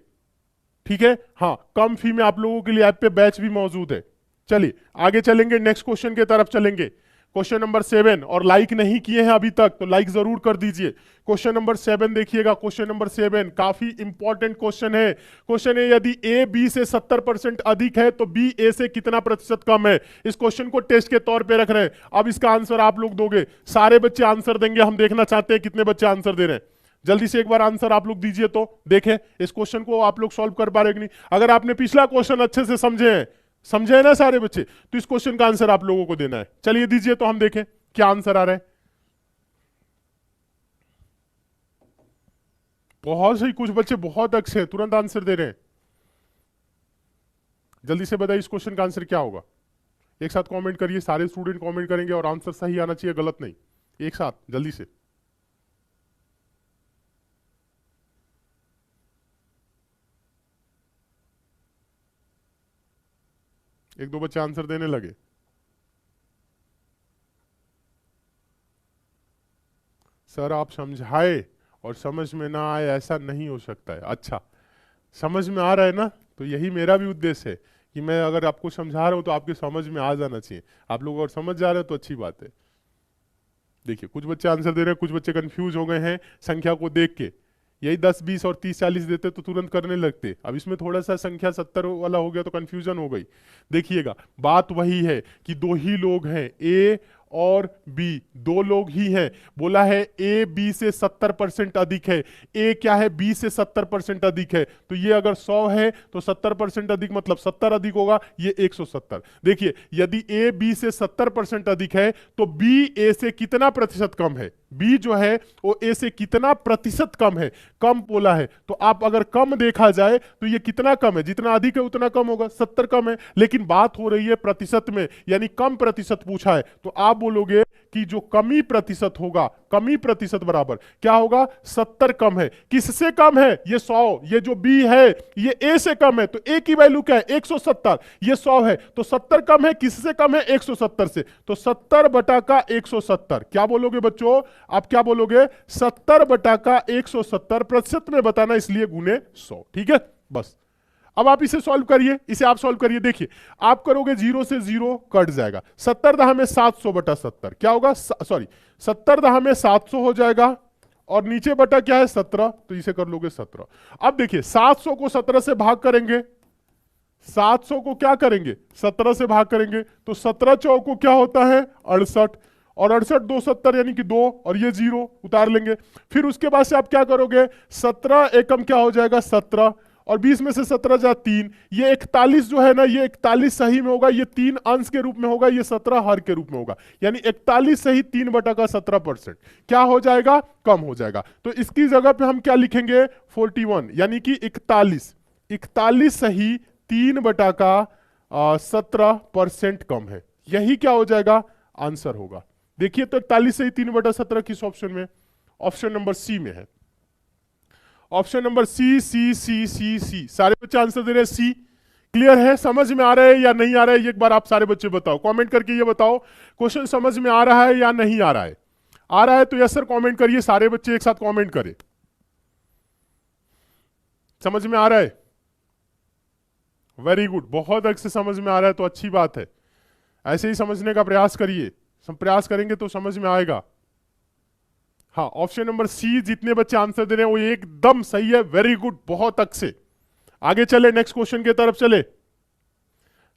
ठीक है, हाँ, कम फी में आप लोगों के लिए ऐप पे बैच भी मौजूद है। चलिए आगे चलेंगे, नेक्स्ट क्वेश्चन की तरफ चलेंगे। क्वेश्चन नंबर 7, और लाइक नहीं किए हैं अभी तक तो लाइक जरूर कर दीजिए। क्वेश्चन नंबर 7 देखिएगा। क्वेश्चन नंबर 7 काफी इंपॉर्टेंट क्वेश्चन है। क्वेश्चन है यदि ए बी से 70% अधिक है तो बी ए से कितना प्रतिशत कम है? इस क्वेश्चन को टेस्ट के तौर पे रख रहे हैं। अब इसका आंसर आप लोग दोगे। सारे बच्चे आंसर देंगे, हम देखना चाहते हैं कितने बच्चे आंसर दे रहे हैं। जल्दी से एक बार आंसर आप लोग दीजिए तो देखें इस क्वेश्चन को आप लोग सॉल्व कर पा रहे कि नहीं। अगर आपने पिछला क्वेश्चन अच्छे से समझे हैं ना सारे बच्चे, तो इस क्वेश्चन का आंसर आप लोगों को देना है। चलिए दीजिए तो हम देखें क्या आंसर आ रहा है। बहुत सही, कुछ बच्चे बहुत अच्छे हैं, तुरंत आंसर दे रहे हैं। जल्दी से बताइए इस क्वेश्चन का आंसर क्या होगा। एक साथ कमेंट करिए, सारे स्टूडेंट कमेंट करेंगे और आंसर सही आना चाहिए, गलत नहीं। एक साथ जल्दी से। एक दो बच्चे आंसर देने लगे। सर आप समझाए और समझ में ना आए, ऐसा नहीं हो सकता है। अच्छा, समझ में आ रहा है ना? तो यही मेरा भी उद्देश्य है कि मैं अगर आपको समझा रहा हूं तो आपके समझ में आ जाना चाहिए। आप लोग अगर समझ जा रहे हो तो अच्छी बात है। देखिए कुछ बच्चे आंसर दे रहे हैं, कुछ बच्चे कंफ्यूज हो गए हैं संख्या को देख के। यही 10 20 और 30 40 देते तो तुरंत करने लगते। अब इसमें थोड़ा सा संख्या 70 वाला हो गया तो कंफ्यूजन हो गई। देखिएगा बात वही है कि दो ही लोग हैं, ए और बी, दो लोग ही हैं। बोला है ए बी से 70% अधिक है। ए क्या है? बी से 70% अधिक है। तो ये अगर 100 है तो 70% अधिक मतलब 70 अधिक होगा, ये 170। देखिए यदि ए बी से 70% अधिक है तो बी ए से कितना प्रतिशत कम है? बी जो है वो ए से कितना प्रतिशत कम है? कम बोला है, तो आप अगर कम देखा जाए तो ये कितना कम है? जितना अधिक है उतना कम होगा, 70 कम है। लेकिन बात हो रही है प्रतिशत में, यानी कम प्रतिशत पूछा है, तो आप बोलोगे कि जो कमी प्रतिशत होगा, कमी प्रतिशत बराबर क्या होगा? 70 कम है। किससे कम है? ये 100। ये जो बी है ये ए से कम है, तो ए की वैल्यू क्या है? 170। ये 100 है तो 70 कम है, किससे कम है? 170 से। तो 70 बटा का 170 क्या बोलोगे बच्चों? आप क्या बोलोगे? 70 बटा का 170 प्रतिशत में बताना, इसलिए गुने 100। ठीक है, बस। अब आप इसे सॉल्व करिए, इसे आप सॉल्व करिए। देखिए आप करोगे 0 से 0 कट जाएगा। 70 दहा में 700 बटा 70 क्या होगा? सॉरी 70 दहा में 700 हो जाएगा, और नीचे बटा क्या है? 17, तो इसे कर लोगे 17। अब देखिए 700 को 17 से भाग करेंगे, 700 को क्या करेंगे? 17 से भाग करेंगे, तो 17 चौको क्या होता है? 68, और 68 2 70 यानी कि 2, और ये 0 उतार लेंगे। फिर उसके बाद से आप क्या करोगे? 17 एकम क्या हो जाएगा? 17, और 20 में से 17 जा 3, ये 41 जो है ना, ये 41 सही में होगा, ये 3 अंश के रूप में होगा, ये 17 हर के रूप में होगा। यानी 41 सही 3 बटा का 17% क्या हो जाएगा? कम हो जाएगा। तो इसकी जगह पे हम क्या लिखेंगे? 41, यानी कि 41 सही 3 बटा का 17% कम है। यही क्या हो जाएगा? आंसर होगा। देखिए तो 41 सही 3 बटा 17 किस ऑप्शन में? ऑप्शन नंबर सी में है। ऑप्शन नंबर सी सी सी सी सी। सारे बच्चे आंसर दे रहे हैं सी। क्लियर है? समझ में आ रहा है या नहीं आ रहा है? एक बार आप सारे बच्चे बताओ, कमेंट करके ये बताओ क्वेश्चन समझ में आ रहा है या नहीं आ रहा है। आ रहा है तो यस सर कमेंट करिए, सारे बच्चे एक साथ कमेंट करें। समझ में आ रहा है? वेरी गुड, बहुत अच्छे से समझ में आ रहा है तो अच्छी बात है। ऐसे ही समझने का प्रयास करिए, प्रयास करेंगे तो समझ में आएगा। हाँ, ऑप्शन नंबर सी जितने बच्चे आंसर दे रहे हैं वो एकदम सही है। वेरी गुड, बहुत अच्छे। आगे चले, नेक्स्ट क्वेश्चन की तरफ चले।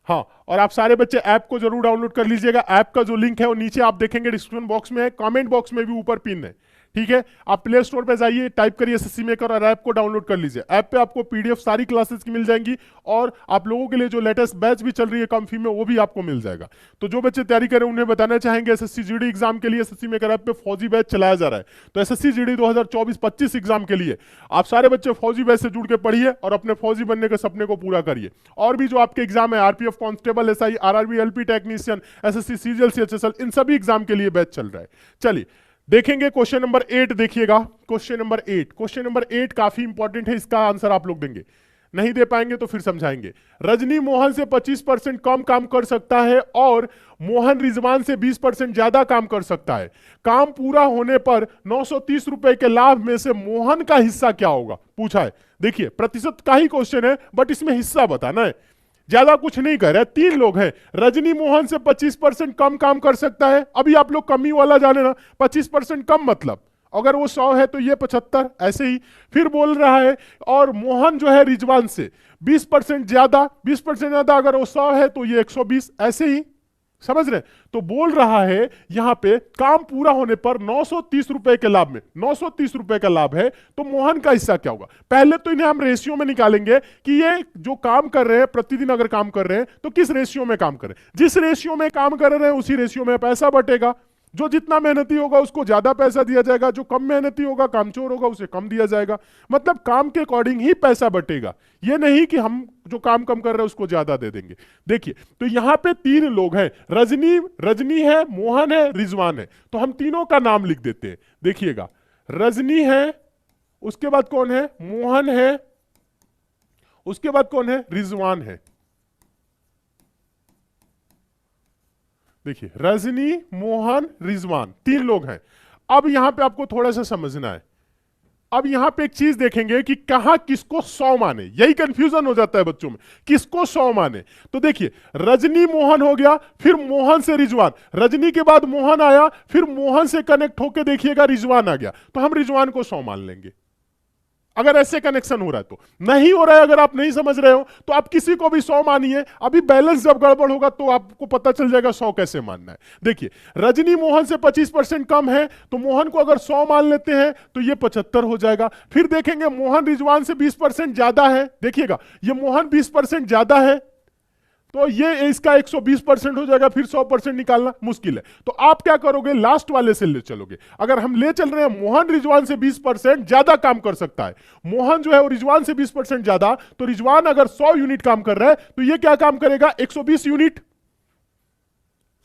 हाँ, और आप सारे बच्चे ऐप को जरूर डाउनलोड कर लीजिएगा। ऐप का जो लिंक है वो नीचे आप देखेंगे डिस्क्रिप्शन बॉक्स में है, कमेंट बॉक्स में भी ऊपर पिन है। ठीक है, आप प्ले स्टोर पे जाइए, टाइप करिए एसएससी मेकर और ऐप को डाउनलोड कर लीजिए। ऐप पे आपको पीडीएफ सारी क्लासेस की मिल जाएंगी और आप लोगों के लिए जो लेटेस्ट बैच भी चल रही है कम फी में वो भी आपको मिल जाएगा। तो जो बच्चे तैयारी करें उन्हें बताना चाहेंगे एसएससी जीडी एग्जाम के लिए एसएससी मेकर ऐप पे फौजी बैच चलाया जा रहा है। तो एसएससी जीडी 2024-25 एग्जाम के लिए आप सारे बच्चे फौजी बैच से जुड़ के पढ़िए और अपने फौजी बनने के सपने को पूरा करिए। और भी जो आपके एग्जाम है RPF constable, SI, RRB, LP technician, SSC CGL, CHSL, इन सभी एग्जाम के लिए बैच चल रहा है। चलिए देखेंगे क्वेश्चन नंबर 8। देखिएगा क्वेश्चन नंबर 8। क्वेश्चन नंबर 8 काफी इंपॉर्टेंट है, इसका आंसर आप लोग देंगे। नहीं दे पाएंगे तो फिर समझाएंगे। रजनी मोहन से 25% कम काम कर सकता है और मोहन रिजवान से 20% ज्यादा काम कर सकता है। काम पूरा होने पर 930 रुपए के लाभ में से मोहन का हिस्सा क्या होगा, पूछा है। देखिए प्रतिशत का ही क्वेश्चन है बट इसमें हिस्सा बताना है, ज्यादा कुछ नहीं कह रहे। 3 लोग हैं, रजनी मोहन से 25% कम काम कर सकता है। अभी आप लोग कमी वाला जाने ना, 25% कम मतलब अगर वो 100 है तो ये 75, ऐसे ही। फिर बोल रहा है और मोहन जो है रिजवान से 20% ज्यादा, 20% ज्यादा अगर वो 100 है तो ये 120, ऐसे ही। समझ रहे? तो बोल रहा है यहां पे काम पूरा होने पर 930 रुपए के लाभ में, 930 रुपए का लाभ है तो मोहन का हिस्सा क्या होगा। पहले तो इन्हें हम रेशियो में निकालेंगे कि ये जो काम कर रहे हैं प्रतिदिन अगर काम कर रहे हैं तो किस रेशियो में काम कर रहे हैं। जिस रेशियो में काम कर रहे हैं उसी रेशियो में पैसा बटेगा। जो जितना मेहनती होगा उसको ज्यादा पैसा दिया जाएगा, जो कम मेहनती होगा, कामचोर होगा, उसे कम दिया जाएगा। मतलब काम के अकॉर्डिंग ही पैसा बटेगा, ये नहीं कि हम जो काम कम कर रहे हैं उसको ज्यादा दे देंगे। देखिए तो यहां पे 3 लोग हैं, रजनी है, मोहन है, रिजवान है। तो हम तीनों का नाम लिख देते हैं। देखिएगा रजनी है, उसके बाद कौन है, मोहन है, उसके बाद कौन है, रिजवान है। देखिए रजनी, मोहन, रिजवान, 3 लोग हैं। अब यहां पे आपको थोड़ा सा समझना है। अब यहां पे एक चीज देखेंगे कि कहां किसको 100 माने, यही कंफ्यूजन हो जाता है बच्चों में, किसको 100 माने। तो देखिए रजनी मोहन हो गया, फिर मोहन से रिजवान, रजनी के बाद मोहन आया, फिर मोहन से कनेक्ट होके देखिएगा रिजवान आ गया, तो हम रिजवान को 100 मान लेंगे अगर ऐसे कनेक्शन हो रहा है। तो नहीं हो रहा है, अगर आप नहीं समझ रहे हो तो आप किसी को भी 100 मानिए। अभी बैलेंस जब गड़बड़ होगा तो आपको पता चल जाएगा 100 कैसे मानना है। देखिए रजनी मोहन से 25% कम है तो मोहन को अगर 100 मान लेते हैं तो ये 75 हो जाएगा। फिर देखेंगे मोहन रिजवान से 20% ज्यादा है, देखिएगा ये मोहन 20% ज्यादा है तो ये इसका 120% हो जाएगा। फिर 100% निकालना मुश्किल है, तो आप क्या करोगे, लास्ट वाले से ले चलोगे। अगर हम ले चल रहे हैं मोहन रिजवान से 20% ज्यादा काम कर सकता है, मोहन जो है वो रिजवान से 20% ज्यादा, तो रिजवान अगर 100 यूनिट काम कर रहा है तो ये क्या काम करेगा, 120 यूनिट।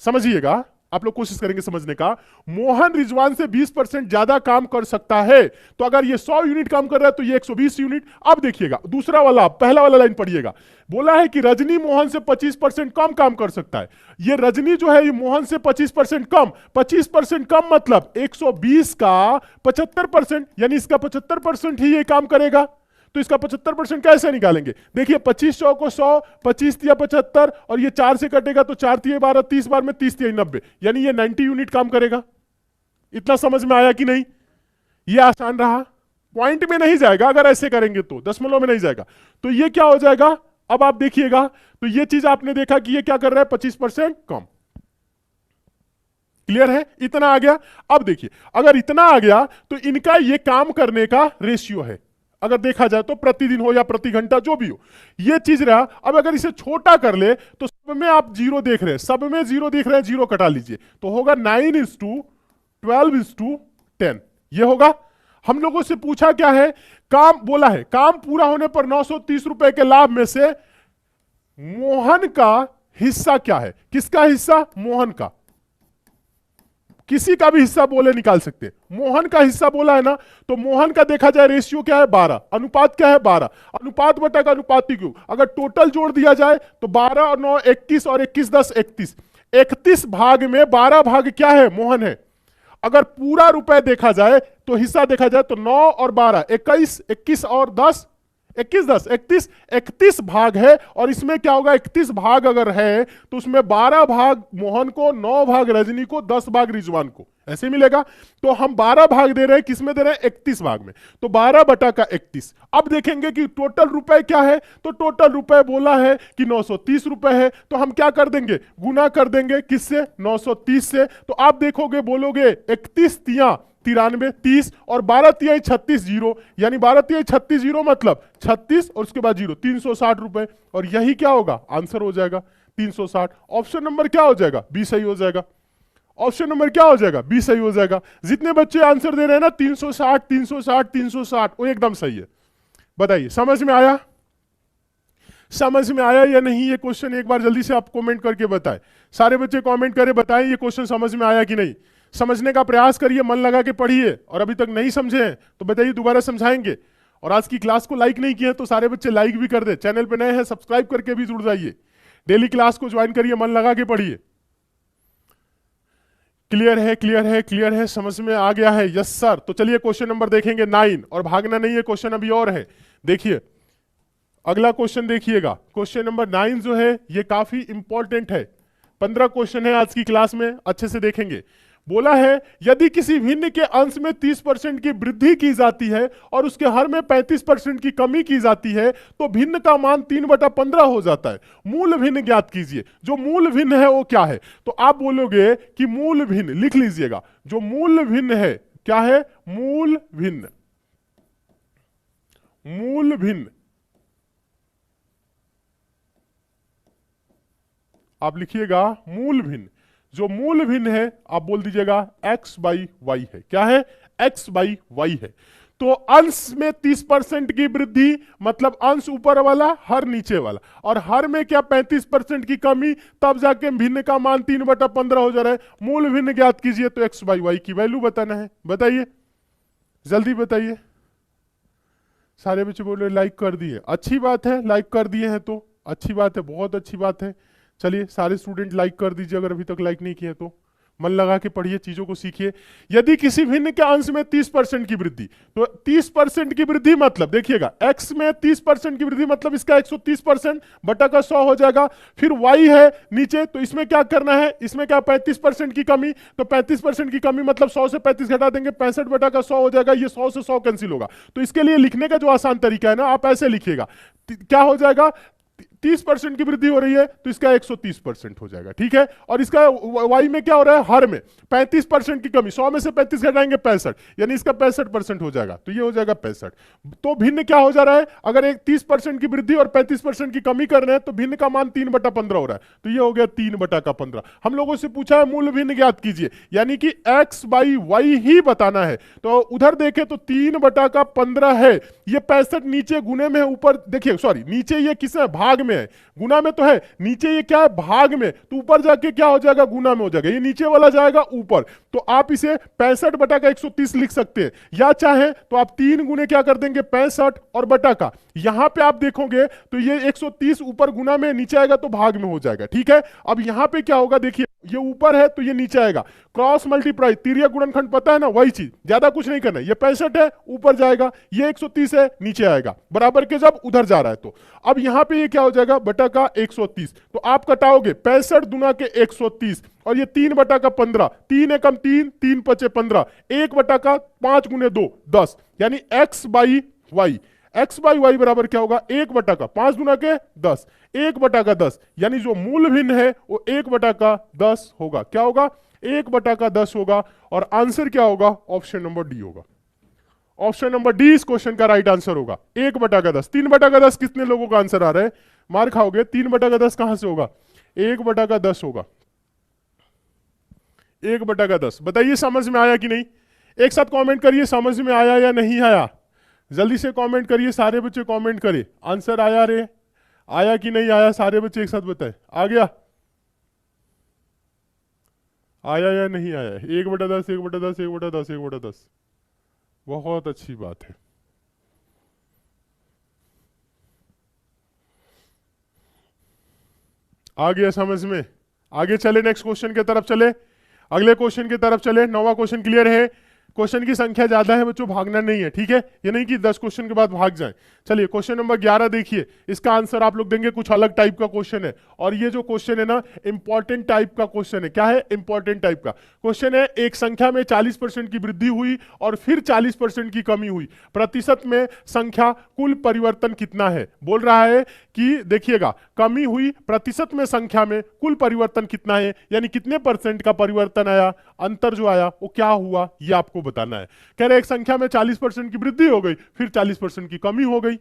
समझिएगा, आप लोग कोशिश करेंगे समझने का। मोहन रिजवान से 20% ज्यादा काम कर सकता है, तो अगर ये 100 यूनिट काम कर रहा है तो ये 120 यूनिट। अब देखिएगा दूसरा वाला, पहला वाला लाइन पढ़िएगा। बोला है कि रजनी मोहन से 25% कम काम कर सकता है। ये रजनी जो है ये मोहन से 25% कम, 25% कम मतलब 120 का 75%, यानी इसका 75% ही ये काम करेगा। तो इसका 75% कैसे निकालेंगे, देखिए 25 100 को 100, 25 तिया 75 और ये 4 से कटेगा तो 4 तिया 12, 30 बार में 30 तिया 90, यानी ये 90 यूनिट काम करेगा। इतना समझ में आया कि नहीं? ये आसान रहा, पॉइंट में नहीं जाएगा अगर ऐसे करेंगे तो, दशमलव में नहीं जाएगा। तो ये क्या हो जाएगा, अब आप देखिएगा तो ये चीज आपने देखा कि ये क्या कर रहा है, 25% कम। क्लियर है? इतना आ गया। अब देखिए अगर इतना आ गया तो इनका ये काम करने का रेशियो है, अगर देखा जाए तो प्रतिदिन हो या प्रति घंटा जो भी हो, ये चीज रहा। अब अगर इसे छोटा कर ले तो सब में आप 0 देख रहे हैं, सब में 0 देख रहे हैं, 0 कटा लीजिए तो होगा 9:12:10, ये होगा। हम लोगों से पूछा क्या है, काम बोला है काम पूरा होने पर 930 रुपए के लाभ में से मोहन का हिस्सा क्या है। किसका हिस्सा, मोहन का। किसी का भी हिस्सा बोले निकाल सकते हैं। मोहन का हिस्सा बोला है ना, तो मोहन का देखा जाए रेशियो क्या है 12, अनुपात क्या है 12, अनुपात बटा का अनुपाती क्यों, अगर टोटल जोड़ दिया जाए तो 12 और 9 21 और 21 10 31, 31 भाग में 12 भाग क्या है मोहन है। अगर पूरा रुपए देखा जाए तो हिस्सा देखा जाए तो 9 और 12 21, 21 और 10 21 10 31, 31 भाग है, और इसमें क्या होगा 31 भाग अगर है तो उसमें 12 भाग मोहन को, 9 भाग रजनी को, 10 भाग रिजवान को, ऐसे मिलेगा। तो हम 12 भाग दे रहे हैं, किसमें दे रहे हैं 31 भाग में, तो 12 बटा का 31। अब देखेंगे कि टोटल रुपए क्या है, तो टोटल रुपए बोला है कि 930 रुपए है, तो हम क्या कर देंगे गुना कर देंगे किससे 930 से। तो आप देखोगे बोलोगे 31 तिया 93 30 और 12 तिहाई 36 जीरो, यानी 12 तिहाई 36 जीरो मतलब 36 और उसके बाद जीरो 360 रुपए, और यही क्या होगा आंसर हो जाएगा 360। ऑप्शन नंबर क्या हो जाएगा बी सही हो जाएगा। ऑप्शन नंबर क्या हो जाएगा बी सही हो जाएगा। जितने बच्चे आंसर दे रहे हैं ना 360 360 360 वो एकदम सही है। बताइए समझ में आया, समझ में आया या नहीं ये क्वेश्चन, एक बार जल्दी से आप कमेंट करके बताएं। सारे बच्चे कमेंट करें, बताएं ये क्वेश्चन समझ में आया कि नहीं। समझने का प्रयास करिए, मन लगा के पढ़िए, और अभी तक नहीं समझे हैं तो बताइए दोबारा समझाएंगे। और आज की क्लास को लाइक नहीं किया तो सारे बच्चे लाइक भी कर दे, चैनल पे नए हैं सब्सक्राइब करके भी जुड़ जाइए, डेली क्लास को ज्वाइन करिए, मन लगा के पढ़िए। क्लियर है क्लियर है क्लियर है, समझ में आ गया है, यस सर। तो चलिए क्वेश्चन नंबर देखेंगे 9, और भागना नहीं है, क्वेश्चन अभी और है। देखिए अगला क्वेश्चन देखिएगा, क्वेश्चन नंबर 9 जो है ये काफी इंपॉर्टेंट है। 15 क्वेश्चन है आज की क्लास में, अच्छे से देखेंगे। बोला है यदि किसी भिन्न के अंश में 30% की वृद्धि की जाती है और उसके हर में 35% की कमी की जाती है तो भिन्न का मान 3/15 हो जाता है। मूल भिन्न ज्ञात कीजिए। जो मूल भिन्न है वो क्या है, तो आप बोलोगे कि मूल भिन्न, लिख लीजिएगा, जो मूल भिन्न है क्या है, मूल भिन्न, मूल भिन्न आप लिखिएगा मूल भिन्न। जो मूल भिन्न है आप बोल दीजिएगा x/y है। क्या है, x/y है। तो अंश में 30% की वृद्धि मतलब अंश ऊपर वाला हर नीचे वाला, और हर में क्या 35% की कमी, तब जाके भिन्न का मान 3/15 हो जा रहा है। मूल भिन्न ज्ञात कीजिए, तो x/y की वैल्यू बताना है। बताइए जल्दी बताइए। सारे बच्चे बोले लाइक कर दिए, अच्छी बात है, लाइक कर दिए हैं तो अच्छी बात है, बहुत अच्छी बात है। चलिए सारे स्टूडेंट लाइक कर दीजिए अगर अभी तक लाइक नहीं किए तो। मन लगा के पढ़िए, चीजों को सीखिए। यदि किसी भिन्न के अंश में 30% की वृद्धि, तो 30% की वृद्धि मतलब देखिएगा x में 30% की वृद्धि मतलब इसका 130% बटा का 100 हो जाएगा। फिर y है नीचे, तो इसमें क्या करना है, इसमें क्या 35% की कमी, तो 35% की कमी मतलब 100 से 35 घटा देंगे, 65 बटा का 100 हो जाएगा। ये 100 से 100 कैंसिल होगा, तो इसके लिए लिखने का जो आसान तरीका है ना, आप ऐसे लिखिएगा, क्या हो जाएगा 30% की वृद्धि हो रही है तो इसका 130% हो जाएगा, ठीक है। और इसका y में क्या हो रहा है, हर में 35% की कमी, 100 में से 35 घटाएंगे 65, यानी इसका 65% हो जाएगा, तो ये हो जाएगा 65। तो भिन्न क्या हो जा रहा है, अगर एक 30% की वृद्धि और 35% की कमी कर रहे हैं तो भिन्न का मान 3/15 हो रहा है, तो ये हो गया 3/15। हम लोगों से पूछा है मूल भिन्न ज्ञात कीजिए, यानी कि x/y ही बताना है। तो उधर देखें तो 3/15 है, ये 65 नीचे गुने में है, ऊपर देखिए सॉरी नीचे ये किस है, भाग में है, गुना में तो है, नीचे ये क्या है भाग में, तो ऊपर जाके क्या हो जाएगा गुना में हो जाएगा, ये नीचे वाला जाएगा ऊपर। तो आप इसे 65 बटा का 130 लिख सकते हैं, या चाहे तो आप 3 गुने क्या कर देंगे 65 और बटा का, यहां पे आप देखोगे तो ये 130 ऊपर गुना में, नीचे आएगा तो भाग में हो जाएगा, ठीक है। अब यहां पे क्या होगा, देखिए ये ऊपर है तो ये नीचे आएगा, क्रॉस मल्टीप्लाई, तिर्यक गुणनखंड पता है ना, वही चीज, ज्यादा कुछ नहीं करना है। ये 65 है ऊपर जाएगा, ये 130 है नीचे आएगा, बराबर के जब उधर जा रहा है तो। अब यहां पे ये क्या हो जाएगा बटा का 130, तो आप कटाओगे 65 दुना के 130 और ये 3/15, 3 एकम 3, 3 पचे 15, 1 बटा का 5 गुने 2 10, यानी x/y, x/y बराबर क्या होगा 1 बटा का 5 गुना के 10, 1 बटा का 10, यानी जो मूल भिन्न है वो 1 बटा का 10 होगा। क्या होगा 1 बटा का 10 होगा, और आंसर क्या होगा ऑप्शन नंबर डी होगा। ऑप्शन नंबर डी इस क्वेश्चन का राइट आंसर होगा 1 बटा का 10। 3 बटा का 10 कितने लोगों का आंसर आ रहा है, मार खाओगे। 3 बटा का 10 कहां से होगा, 1 बटा का 10 होगा, 1 बटा का 10। बताइए समझ में आया कि नहीं, एक साथ कमेंट करिए समझ में आया या नहीं आया, जल्दी से कमेंट करिए, सारे बच्चे कमेंट करिए आंसर आया रे, आया कि नहीं आया, सारे बच्चे एक साथ बताए आ गया। आया या नहीं आया? 1/10, 1/10, 1/10, 1/10। बहुत अच्छी बात है। आ गया समझ में? आगे चले, नेक्स्ट क्वेश्चन की तरफ चले, अगले क्वेश्चन की तरफ चले। 9वां क्वेश्चन क्लियर है? क्वेश्चन की संख्या ज्यादा है बच्चों, भागना नहीं है, ठीक है? ये नहीं कि 10 क्वेश्चन के बाद भाग जाएं। चलिए क्वेश्चन नंबर 11 देखिए, इसका आंसर आप लोग देंगे, कुछ अलग टाइप का क्वेश्चन है। और ये जो क्वेश्चन है ना, इंपॉर्टेंट टाइप का क्वेश्चन है। क्या है? इंपॉर्टेंट टाइप का क्वेश्चन है। एक संख्या में 40% की वृद्धि हुई और फिर 40% की कमी हुई, प्रतिशत में संख्या कुल परिवर्तन कितना है? बोल रहा है कि देखिएगा, कमी हुई, प्रतिशत में संख्या में कुल परिवर्तन कितना है, यानी कितने परसेंट का परिवर्तन आया, अंतर जो आया वो क्या हुआ, ये आपको बताना है। कह रहे एक संख्या में 40% की वृद्धि हो गई, फिर 40% की कमी हो गई।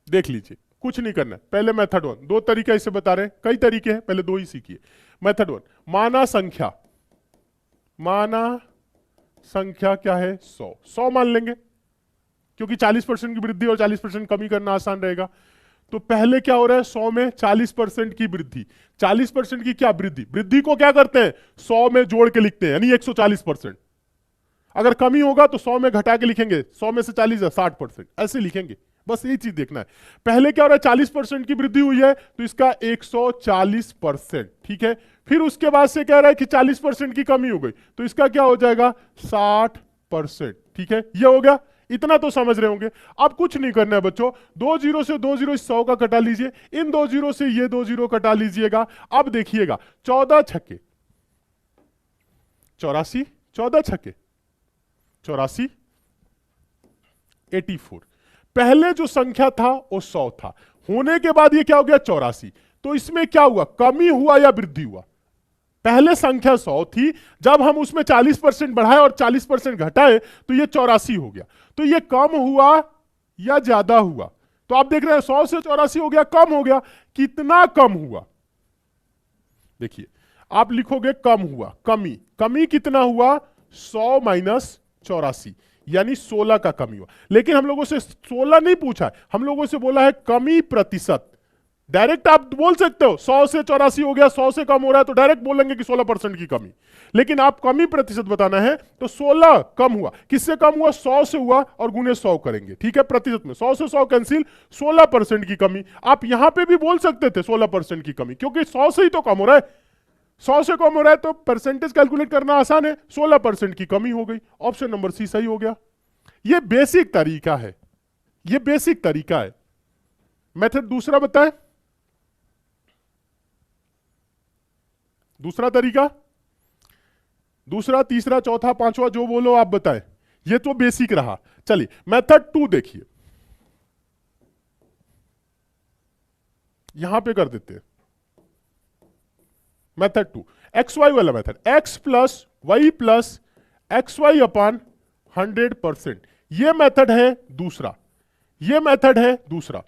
देख लीजिए, कुछ नहीं करना, पहले मेथड 1, दो तरीके इसे बता रहे हैं, कई तरीके हैं, पहले दो ही सीखिए। मेथड 1, माना संख्या, माना संख्या क्या है? 100 मान लेंगे, क्योंकि 40% की वृद्धि और 40% कमी करना आसान रहेगा। तो पहले क्या हो रहा है? 100 में 40% की वृद्धि, 40% की क्या वृद्धि, वृद्धि को क्या करते हैं? 100 में जोड़ के लिखते हैं, यानी 140%। अगर कमी होगा तो 100 में घटा के लिखेंगे, 100 में से 40 है 60%, ऐसे लिखेंगे। बस यही चीज देखना है। पहले क्या हो रहा है? 40% की वृद्धि हुई है, तो इसका 140%, ठीक है? फिर उसके बाद से कह रहा है कि 40% की कमी हो गई, तो इसका क्या हो जाएगा? 60%, ठीक है? ये हो गया, इतना तो समझ रहे होंगे। अब कुछ नहीं करना है बच्चों, 2 जीरो से 2 जीरो 100 का कटा लीजिए, इन 2 जीरो से ये 2 जीरो कटा लीजिएगा। अब देखिएगा, 14 छक्के 84, 14 छक्के 84, 84। पहले जो संख्या था वो 100 था, होने के बाद ये क्या हो गया? 84। तो इसमें क्या हुआ? कमी हुआ या वृद्धि हुआ? पहले संख्या 100 थी, जब हम उसमें 40% बढ़ाए और 40% घटाए तो ये 84 हो गया। तो ये कम हुआ या ज्यादा हुआ? तो आप देख रहे हैं 100 से 84 हो गया, कम हो गया। कितना कम हुआ? देखिए, आप लिखोगे कम हुआ, कमी, कमी कितना हुआ? 100 माइनस 84, यानी 16 का कमी हुआ। लेकिन हम लोगों से 16 नहीं पूछा है, हम लोगों से बोला है कमी प्रतिशत। डायरेक्ट आप बोल सकते हो 100 से 84 हो गया, 100 से कम हो रहा है, तो डायरेक्ट बोलेंगे कि 16% की कमी। लेकिन आप कमी प्रतिशत बताना है, तो 16 कम हुआ। किससे कम हुआ? 100 से हुआ, और गुने 100 करेंगे, ठीक है? प्रतिशत में 100 से 100 कैंसिल, 16% की कमी। आप यहां पे भी बोल सकते थे 16% की कमी, क्योंकि 100 से ही तो कम हो रहा है। 100 से कम हो रहा है तो परसेंटेज कैलकुलेट करना आसान है, 16% की कमी हो गई। ऑप्शन नंबर सी सही हो गया। ये बेसिक तरीका है, ये बेसिक तरीका है। मेथड दूसरा बताएं, दूसरा तरीका, दूसरा, तीसरा, चौथा, पांचवा, जो बोलो आप बताएं। ये तो बेसिक रहा। चलिए मेथड 2 देखिए, यहां पे कर देते हैं मेथड 2, एक्स वाई वाला method. X plus Y plus x Y upon 100%, ये मेथड है दूसरा, ये मेथड है दूसरा।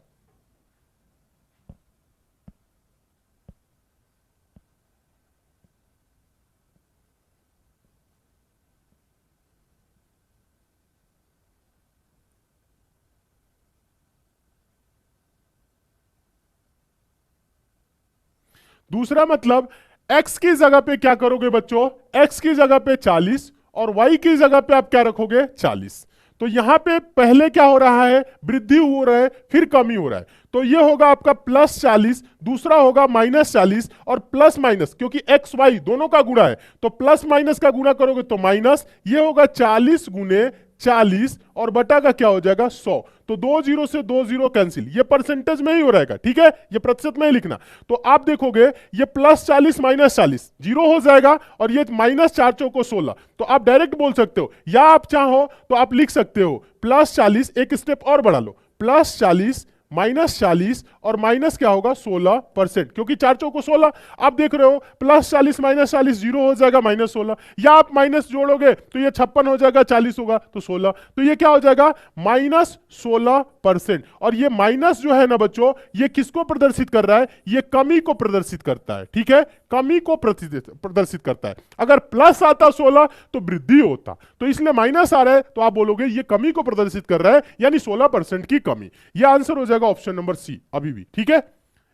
दूसरा मतलब x की जगह पे क्या करोगे बच्चों? x की जगह पे 40 और y की जगह पे आप क्या रखोगे? 40। तो यहां पे पहले क्या हो रहा है? वृद्धि हो रहा है, फिर कमी हो रहा है। तो ये होगा आपका +40, दूसरा होगा -40, और प्लस माइनस, क्योंकि एक्स वाई दोनों का गुणा है, तो प्लस माइनस का गुणा करोगे तो माइनस। ये होगा 40 गुने 40, और बटा का क्या हो जाएगा? 100। तो 2 जीरो से 2 जीरो कैंसिल, ये परसेंटेज में ही हो रहेगा, ठीक है? ये प्रतिशत में ही लिखना। तो आप देखोगे ये +40 -40 जीरो हो जाएगा, और ये -4 चौको 16। तो आप डायरेक्ट बोल सकते हो, या आप चाहो तो आप लिख सकते हो +40, एक स्टेप और बढ़ा लो, +40 -40, और माइनस क्या होगा? 16%, क्योंकि 4 चौको 16। आप देख रहे हो +40 -40 जीरो हो जाएगा, -16। या आप माइनस जोड़ोगे तो ये 56 हो जाएगा, 40 होगा तो 16, तो ये क्या हो जाएगा? -16%। और ये माइनस जो है ना बच्चों, ये किसको प्रदर्शित कर रहा है? ये कमी को प्रदर्शित करता है, ठीक है? कमी को प्रदर्शित करता है। अगर प्लस आता 16 तो वृद्धि होता, तो इसलिए माइनस आ रहा है, तो आप बोलोगे ये कमी को प्रदर्शित कर रहा है, यानी 16% की कमी। यह आंसर हो जाएगा ऑप्शन नंबर सी अभी भी, ठीक है?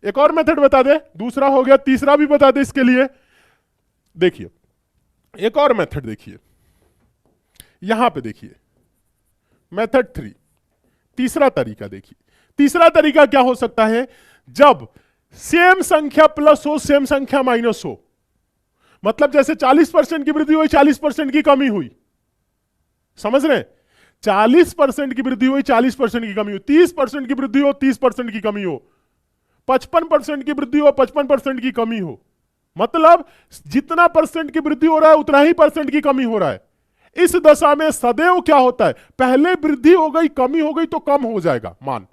एक और मेथड बता दे, दूसरा हो गया, तीसरा भी बता दे इसके लिए। देखिए एक और मेथड देखिए, यहां पे देखिए मेथड 3, तीसरा तरीका देखिए। तीसरा तरीका क्या हो सकता है, जब सेम संख्या प्लस हो सेम संख्या माइनस हो, मतलब जैसे 40% की वृद्धि हुई 40% की कमी हुई, समझ रहे हैं? 40% की वृद्धि हुई 40% की कमी हो, 30% की वृद्धि हो 30% की कमी हो, 55% की वृद्धि हो 55% की कमी हो, मतलब जितना परसेंट की वृद्धि हो रहा है उतना ही परसेंट की कमी हो रहा है। इस दशा में सदैव क्या होता है, पहले वृद्धि हो गई कमी हो गई तो कम हो जाएगा मान,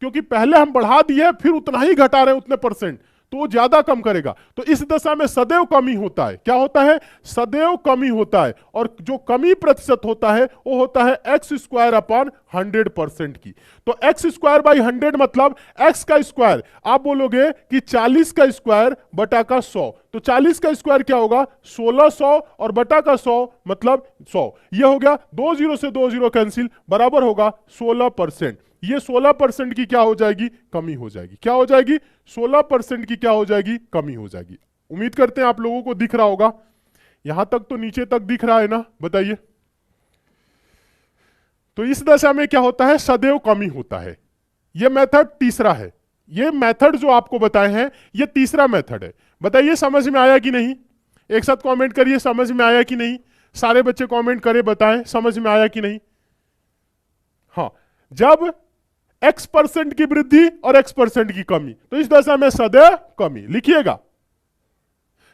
क्योंकि पहले हम बढ़ा दिए फिर उतना ही घटा रहे हैं उतने परसेंट, तो वो ज्यादा कम करेगा। तो इस दशा में सदैव कमी होता है। क्या होता है, सदैव कमी होता है। और जो कमी प्रतिशत होता है वो होता है एक्स स्क्वायर अपॉन 100% की। तो एक्स स्क्वायर बाई 100 मतलब एक्स का स्क्वायर, आप बोलोगे कि 40 का स्क्वायर बटा का 100, तो 40 का स्क्वायर क्या होगा 1600 और बटा का 100 मतलब 100। ये हो गया, 2 जीरो से 2 जीरो कैंसिल, बराबर होगा 16%। ये 16% की क्या हो जाएगी, कमी हो जाएगी। क्या हो जाएगी, 16% की क्या हो जाएगी, कमी हो जाएगी। उम्मीद करते हैं आप लोगों को दिख रहा होगा, यहां तक तो नीचे तक दिख रहा है ना, बताइए। तो इस दशा में क्या होता है, सदैव कमी होता है। यह मेथड तीसरा है। यह मेथड जो आपको बताए हैं यह तीसरा मेथड है। बताइए समझ में आया कि नहीं, एक साथ कमेंट करिए समझ में आया कि नहीं। सारे बच्चे कमेंट करें, बताएं समझ में आया कि नहीं। हाँ, जब x% की वृद्धि और x% की कमी, तो इस दशा में सदैव कमी। लिखिएगा,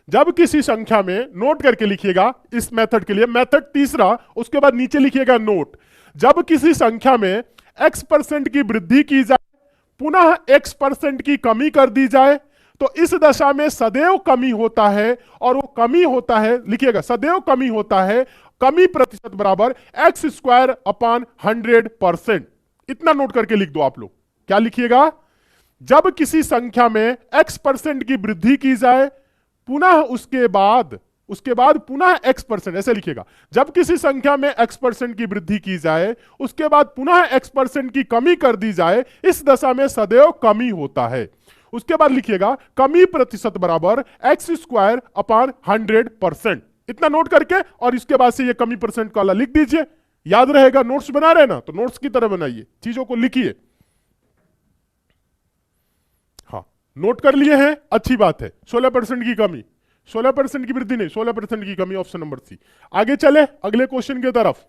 जब किसी संख्या में, नोट करके लिखिएगा इस मेथड के लिए, मेथड तीसरा, उसके बाद नीचे लिखिएगा नोट। जब किसी संख्या में x% की वृद्धि की जाए पुनः x% की कमी कर दी जाए, तो इस दशा में सदैव कमी होता है। और वो कमी होता है, लिखिएगा सदैव कमी होता है, कमी प्रतिशत बराबर एक्स स्क्वायर अपॉन 100%। इतना नोट करके लिख दो आप लोग। क्या लिखिएगा, जब किसी संख्या में x% की वृद्धि की जाए पुनः उसके बाद पुनः x%, ऐसे लिखिएगा, जब किसी संख्या में x% की वृद्धि की जाए उसके बाद पुनः x% की कमी कर दी जाए, इस दशा में सदैव कमी होता है। उसके बाद लिखिएगा कमी प्रतिशत बराबर एक्स स्क्वायर अपॉन 100%। इतना नोट करके और इसके बाद से ये कमी परसेंट वाला लिख दीजिए, याद रहेगा। नोट्स बना रहे ना, तो नोट्स की तरह बनाइए, चीजों को लिखिए। हाँ, नोट कर लिए हैं, अच्छी बात है। 16% की कमी, 16% की वृद्धि नहीं, 16% की कमी, ऑप्शन नंबर सी। आगे चले अगले क्वेश्चन की तरफ।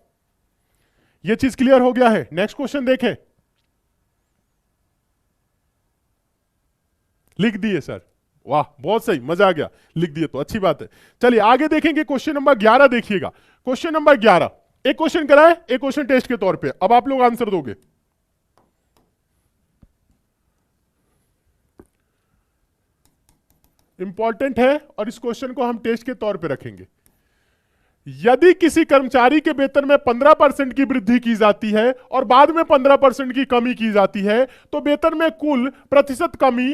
यह चीज क्लियर हो गया है। नेक्स्ट क्वेश्चन देखें। लिख दिए सर, वाह बहुत सही, मजा आ गया, लिख दिए तो अच्छी बात है। चलिए आगे देखेंगे, क्वेश्चन नंबर 11 देखिएगा। क्वेश्चन नंबर 11, एक क्वेश्चन कराए, एक क्वेश्चन टेस्ट के तौर पे, अब आप लोग आंसर दोगे। इंपॉर्टेंट है और इस क्वेश्चन को हम टेस्ट के तौर पे रखेंगे। यदि किसी कर्मचारी के वेतन में 15% की वृद्धि की जाती है और बाद में 15% की कमी की जाती है, तो वेतन में कुल प्रतिशत कमी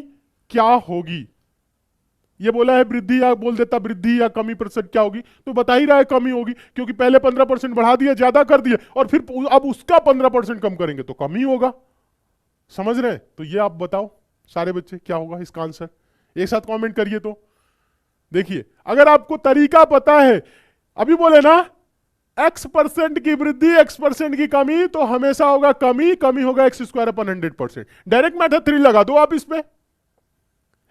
क्या होगी। ये बोला है वृद्धि, या बोल देता वृद्धि या कमी प्रतिशत क्या होगी, तो बता ही रहा है कमी होगी, क्योंकि पहले 15% बढ़ा दिया, ज्यादा कर दिया, और फिर अब उसका 15% कम करेंगे तो कमी होगा। समझ रहे हैं? तो ये आप बताओ सारे बच्चे क्या होगा इसका आंसर, एक साथ कमेंट करिए। तो देखिए, अगर आपको तरीका पता है, अभी बोले ना x% की वृद्धि x% की कमी, तो हमेशा होगा कमी, कमी होगा x square upon 100%। Direct method 3 लगा दो आप, इसमें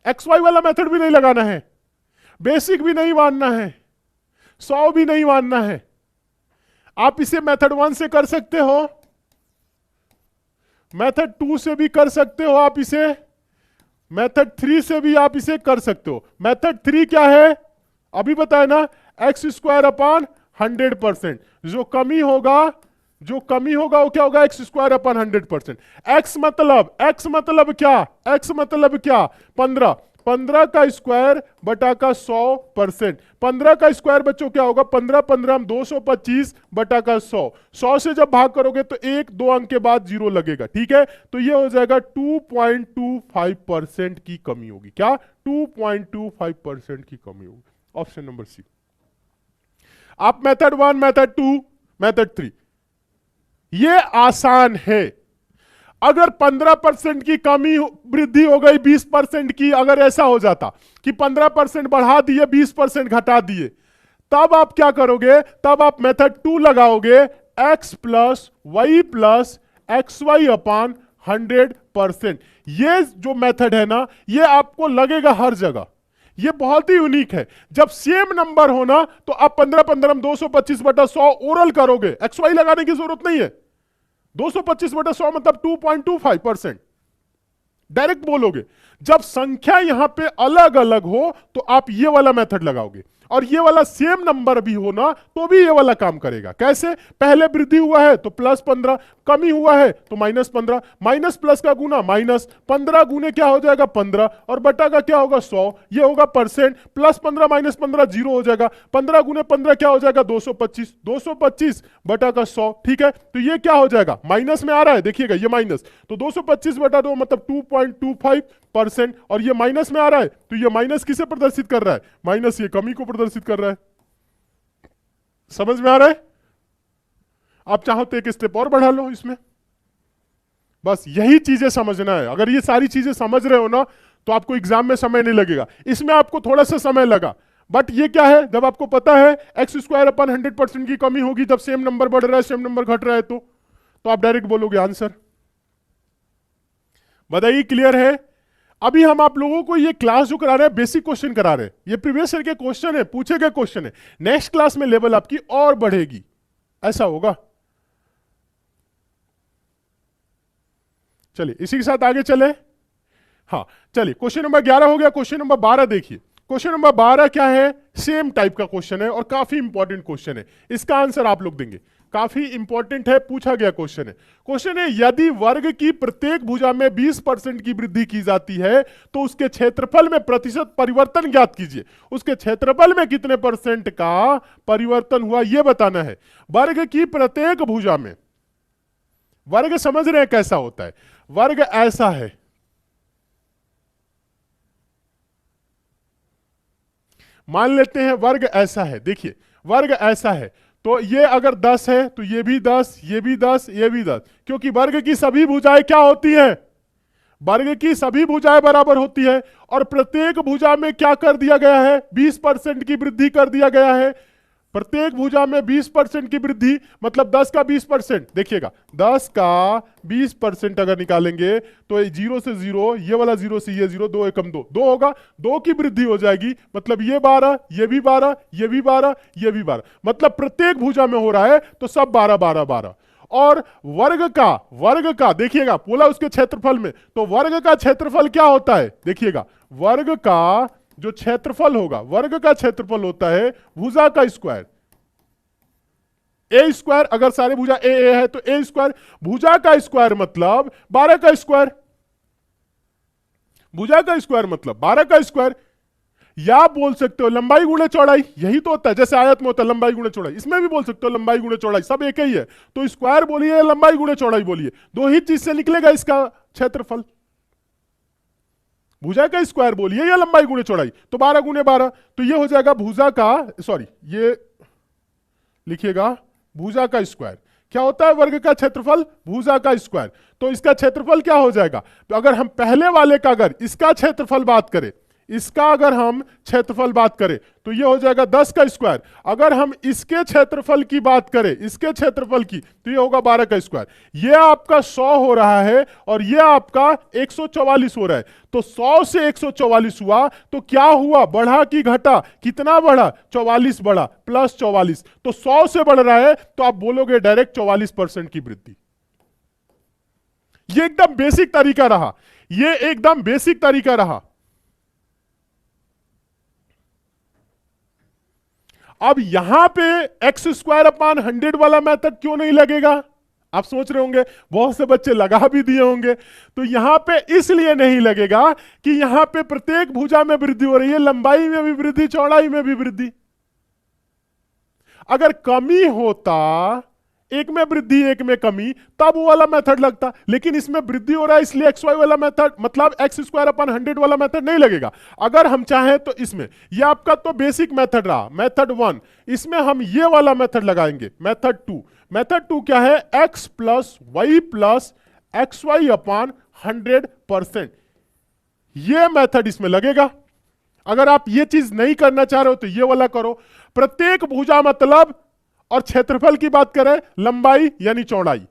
XY वाला मेथड भी नहीं लगाना है, बेसिक भी नहीं मानना है, 100 भी नहीं मानना है। आप इसे मेथड 1 से कर सकते हो, मेथड 2 से भी कर सकते हो, आप इसे मेथड 3 से भी आप इसे कर सकते हो। मेथड 3 क्या है, अभी बताया ना, एक्स स्क्वायर अपॉन 100%। जो कमी होगा वो क्या होगा, एक्स स्क्वायर अपॉन 100%। एक्स मतलब क्या, 15 का स्क्वायर बटा का 100%। 15 का स्क्वायर बच्चों क्या होगा, 15 15 225 बटा का 100 से जब भाग करोगे तो 1-2 अंक के बाद 0 लगेगा, ठीक है। तो ये हो जाएगा 2.25% की कमी होगी। क्या, 2.25% की कमी होगी, ऑप्शन नंबर सी। आप मेथड 1, मेथड 2, मेथड 3, ये आसान है। अगर 15% की कमी वृद्धि हो गई 20% की, अगर ऐसा हो जाता कि 15% बढ़ा दिए 20% घटा दिए, तब आप क्या करोगे? तब आप मेथड 2 लगाओगे, x plus Y plus x y upon 100%। ये जो मेथड है ना, ये आपको लगेगा हर जगह, ये बहुत ही यूनिक है। जब सेम नंबर हो ना, तो आप 15 225/100 ओरल करोगे, एक्स वाई लगाने की जरूरत नहीं है। 225/100 मतलब 2.25%, डायरेक्ट बोलोगे। जब संख्या यहां पे अलग अलग हो तो आप ये वाला मेथड लगाओगे, और ये वाला सेम नंबर भी हो ना तो भी ये वाला काम करेगा। कैसे? पहले वृद्धि हुआ है तो +15, कमी हुआ है तो -15, माइनस प्लस का गुना माइनस, 15 गुने क्या हो जाएगा 15, और बटा का क्या होगा 100, ये होगा परसेंट, +15 -15 0 हो जाएगा, 15 गुने 15 क्या हो जाएगा 225, 225 बटा का 100। ठीक है, तो ये क्या हो जाएगा, माइनस में आ रहा है, देखिएगा ये माइनस, तो 225/2 मतलब 2.25%, और ये माइनस में आ रहा है तो ये माइनस किसे प्रदर्शित कर रहा है, माइनस ये कमी को प्रदर्शित कर रहा है। समझ में आ रहा है? आप चाहो तो एक स्टेप और बढ़ा लो इसमें, बस यही चीजें समझना है। अगर ये सारी चीजें समझ रहे हो ना तो आपको एग्जाम में समय नहीं लगेगा। इसमें आपको थोड़ा सा समय लगा, बट ये क्या है, जब आपको पता है x² 100% की कमी होगी जब सेम नंबर बढ़ रहा है सेम नंबर घट रहा है, तो आप डायरेक्ट बोलोगे आंसर। बताइए, क्लियर है? अभी हम आप लोगों को ये क्लास जो करा रहे हैं बेसिक क्वेश्चन करा रहे हैं, ये प्रीवियस ईयर के क्वेश्चन है, पूछे गए क्वेश्चन है। नेक्स्ट क्लास में लेवल आपकी और बढ़ेगी, ऐसा होगा। चलिए इसी के साथ आगे चले। हाँ चलिए, क्वेश्चन नंबर 11 हो गया। क्वेश्चन नंबर 12 देखिए। क्वेश्चन नंबर 12 क्या है, सेम टाइप का क्वेश्चन है और काफी इंपॉर्टेंट क्वेश्चन है। इसका आंसर आप लोग देंगे, काफी इंपॉर्टेंट है, पूछा गया क्वेश्चन है। क्वेश्चन है, यदि वर्ग की प्रत्येक भुजा में 20% की वृद्धि की जाती है तो उसके क्षेत्रफल में प्रतिशत परिवर्तन ज्ञात कीजिए। उसके क्षेत्रफल में कितने परसेंट का परिवर्तन हुआ यह बताना है। वर्ग की प्रत्येक भुजा में, वर्ग समझ रहे हैं कैसा होता है? वर्ग ऐसा है, मान लेते हैं वर्ग ऐसा है। देखिए वर्ग ऐसा है, तो ये अगर 10 है तो ये भी 10, ये भी 10, ये भी 10, क्योंकि वर्ग की सभी भुजाएं क्या होती हैं, वर्ग की सभी भुजाएं बराबर होती है। और प्रत्येक भुजा में क्या कर दिया गया है, 20% की वृद्धि कर दिया गया है। प्रत्येक भुजा में 20% की वृद्धि मतलब 10 का 20%। देखिएगा 10 का 20% अगर निकालेंगे तो 0 से 0, ये वाला 0 से ये 0, 2 एकम 2, 2 होगा, 2 की वृद्धि हो जाएगी, मतलब ये 12, ये भी 12, ये भी 12, ये भी 12, मतलब प्रत्येक भुजा में हो रहा है तो सब 12 12 12। और वर्ग का देखिएगा बोला उसके क्षेत्रफल में, तो वर्ग का क्षेत्रफल क्या होता है, देखिएगा वर्ग का जो क्षेत्रफल होगा, वर्ग का क्षेत्रफल होता है भुजा का स्क्वायर। ए स्क्वायर, अगर सारे भुजा ए है तो ए स्क्वायर, भुजा का स्क्वायर मतलब 12 का स्क्वायर, भुजा का स्क्वायर मतलब 12 का स्क्वायर। या बोल सकते हो लंबाई गुणे चौड़ाई, यही तो होता है, जैसे आयत में होता है लंबाई गुणे चौड़ाई, इसमें भी बोल सकते हो लंबाई गुणे चौड़ाई, सब एक ही है। तो स्क्वायर बोलिए लंबाई गुणे चौड़ाई बोलिए, दो ही चीज से निकलेगा इसका क्षेत्रफल। भुजा का स्क्वायर बोलिए या लंबाई गुणे चौड़ाई, तो 12 गुणे 12, तो ये हो जाएगा भुजा का, सॉरी ये लिखिएगा भुजा का स्क्वायर। क्या होता है वर्ग का क्षेत्रफल, भुजा का स्क्वायर। तो इसका क्षेत्रफल क्या हो जाएगा, तो अगर हम पहले वाले का अगर इसका क्षेत्रफल बात करें, इसका अगर हम क्षेत्रफल बात करें तो ये हो जाएगा 10 का स्क्वायर। अगर हम इसके क्षेत्रफल की बात करें, इसके क्षेत्रफल की, तो ये होगा 12 का स्क्वायर। ये आपका 100 हो रहा है और ये आपका 144 हो रहा है। तो 100 से 144 हुआ तो क्या हुआ, बढ़ा कि घटा, कितना बढ़ा, 44 बढ़ा, प्लस 44, तो 100 से बढ़ रहा है तो आप बोलोगे डायरेक्ट 44% की वृद्धि। ये एकदम बेसिक तरीका रहा, ये एकदम बेसिक तरीका रहा। अब यहां पे x² 100 वाला मेथड क्यों नहीं लगेगा, आप सोच रहे होंगे, बहुत से बच्चे लगा भी दिए होंगे। तो यहां पे इसलिए नहीं लगेगा कि यहां पे प्रत्येक भुजा में वृद्धि हो रही है, लंबाई में भी वृद्धि, चौड़ाई में भी वृद्धि। अगर कमी होता, एक में वृद्धि एक में कमी, तब वो वाला मेथड लगता, लेकिन इसमें वृद्धि हो रहा है इसलिए XY वाला मेथड मतलब x² 100 वाला मेथड नहीं लगेगा। अगर हम चाहें तो इसमें, ये आपका तो बेसिक मेथड रहा, मेथड 1, इसमें हम ये वाला मेथड लगाएंगे, मेथड 2। मेथड 2 क्या है, x plus Y plus XY upon 100%। ये मेथड इसमें लगेगा। अगर आप ये चीज नहीं करना चाह रहे हो तो ये वाला करो। प्रत्येक भुजा मतलब, और क्षेत्रफल की बात करें लंबाई यानी चौड़ाई,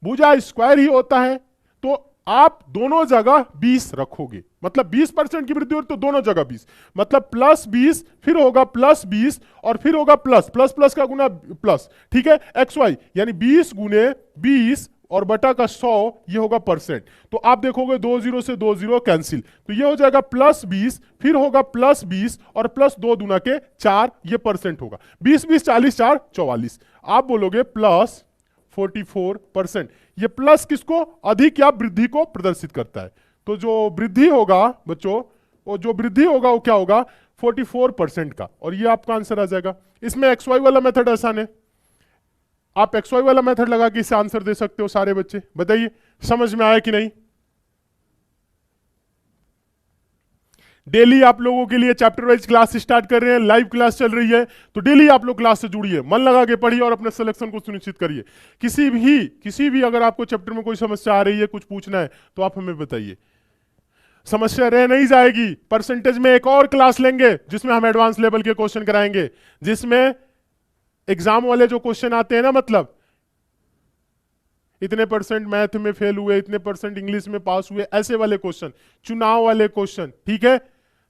भुजा स्क्वायर ही होता है, तो आप दोनों जगह 20 रखोगे, मतलब 20% की वृद्धि हो तो दोनों जगह 20, मतलब प्लस 20, फिर होगा प्लस 20, और फिर होगा प्लस प्लस प्लस का गुना प्लस, ठीक है। XY यानी 20 गुने 20 और बटा का 100, ये होगा परसेंट। तो आप देखोगे 2 0 से 2 0 कैंसिल, तो ये हो जाएगा प्लस 20, फिर होगा प्लस 20 और प्लस 2 दूना के 4, ये परसेंट होगा। 20 20 40 4 44, आप बोलोगे प्लस 44%। ये प्लस किसको, अधिक या वृद्धि को प्रदर्शित करता है। तो जो वृद्धि होगा बच्चों, वो जो वृद्धि होगा वो क्या होगा, 44% का, और ये आपका आंसर आ जाएगा। इसमें XY वाला मेथड आसान है, आप XY वाला मेथड लगा के इससे आंसर दे सकते हो सारे बच्चे। बताइए समझ में आया कि नहीं। डेली आप लोगों के लिए चैप्टर वाइज क्लास स्टार्ट कर रहे हैं, लाइव क्लास चल रही है, तो डेली आप लोग क्लास से जुड़िए, मन लगा के पढ़िए और अपने सिलेक्शन को सुनिश्चित करिए। किसी भी अगर आपको चैप्टर में कोई समस्या आ रही है, कुछ पूछना है, तो आप हमें बताइए, समस्या रह नहीं जाएगी। परसेंटेज में एक और क्लास लेंगे जिसमें हम एडवांस लेवल के क्वेश्चन कराएंगे, जिसमें एग्जाम वाले जो क्वेश्चन आते हैं ना, मतलब इतने परसेंट मैथ में फेल हुए, इतने परसेंट इंग्लिश में पास हुए, ऐसे वाले क्वेश्चन, चुनाव वाले क्वेश्चन, ठीक है,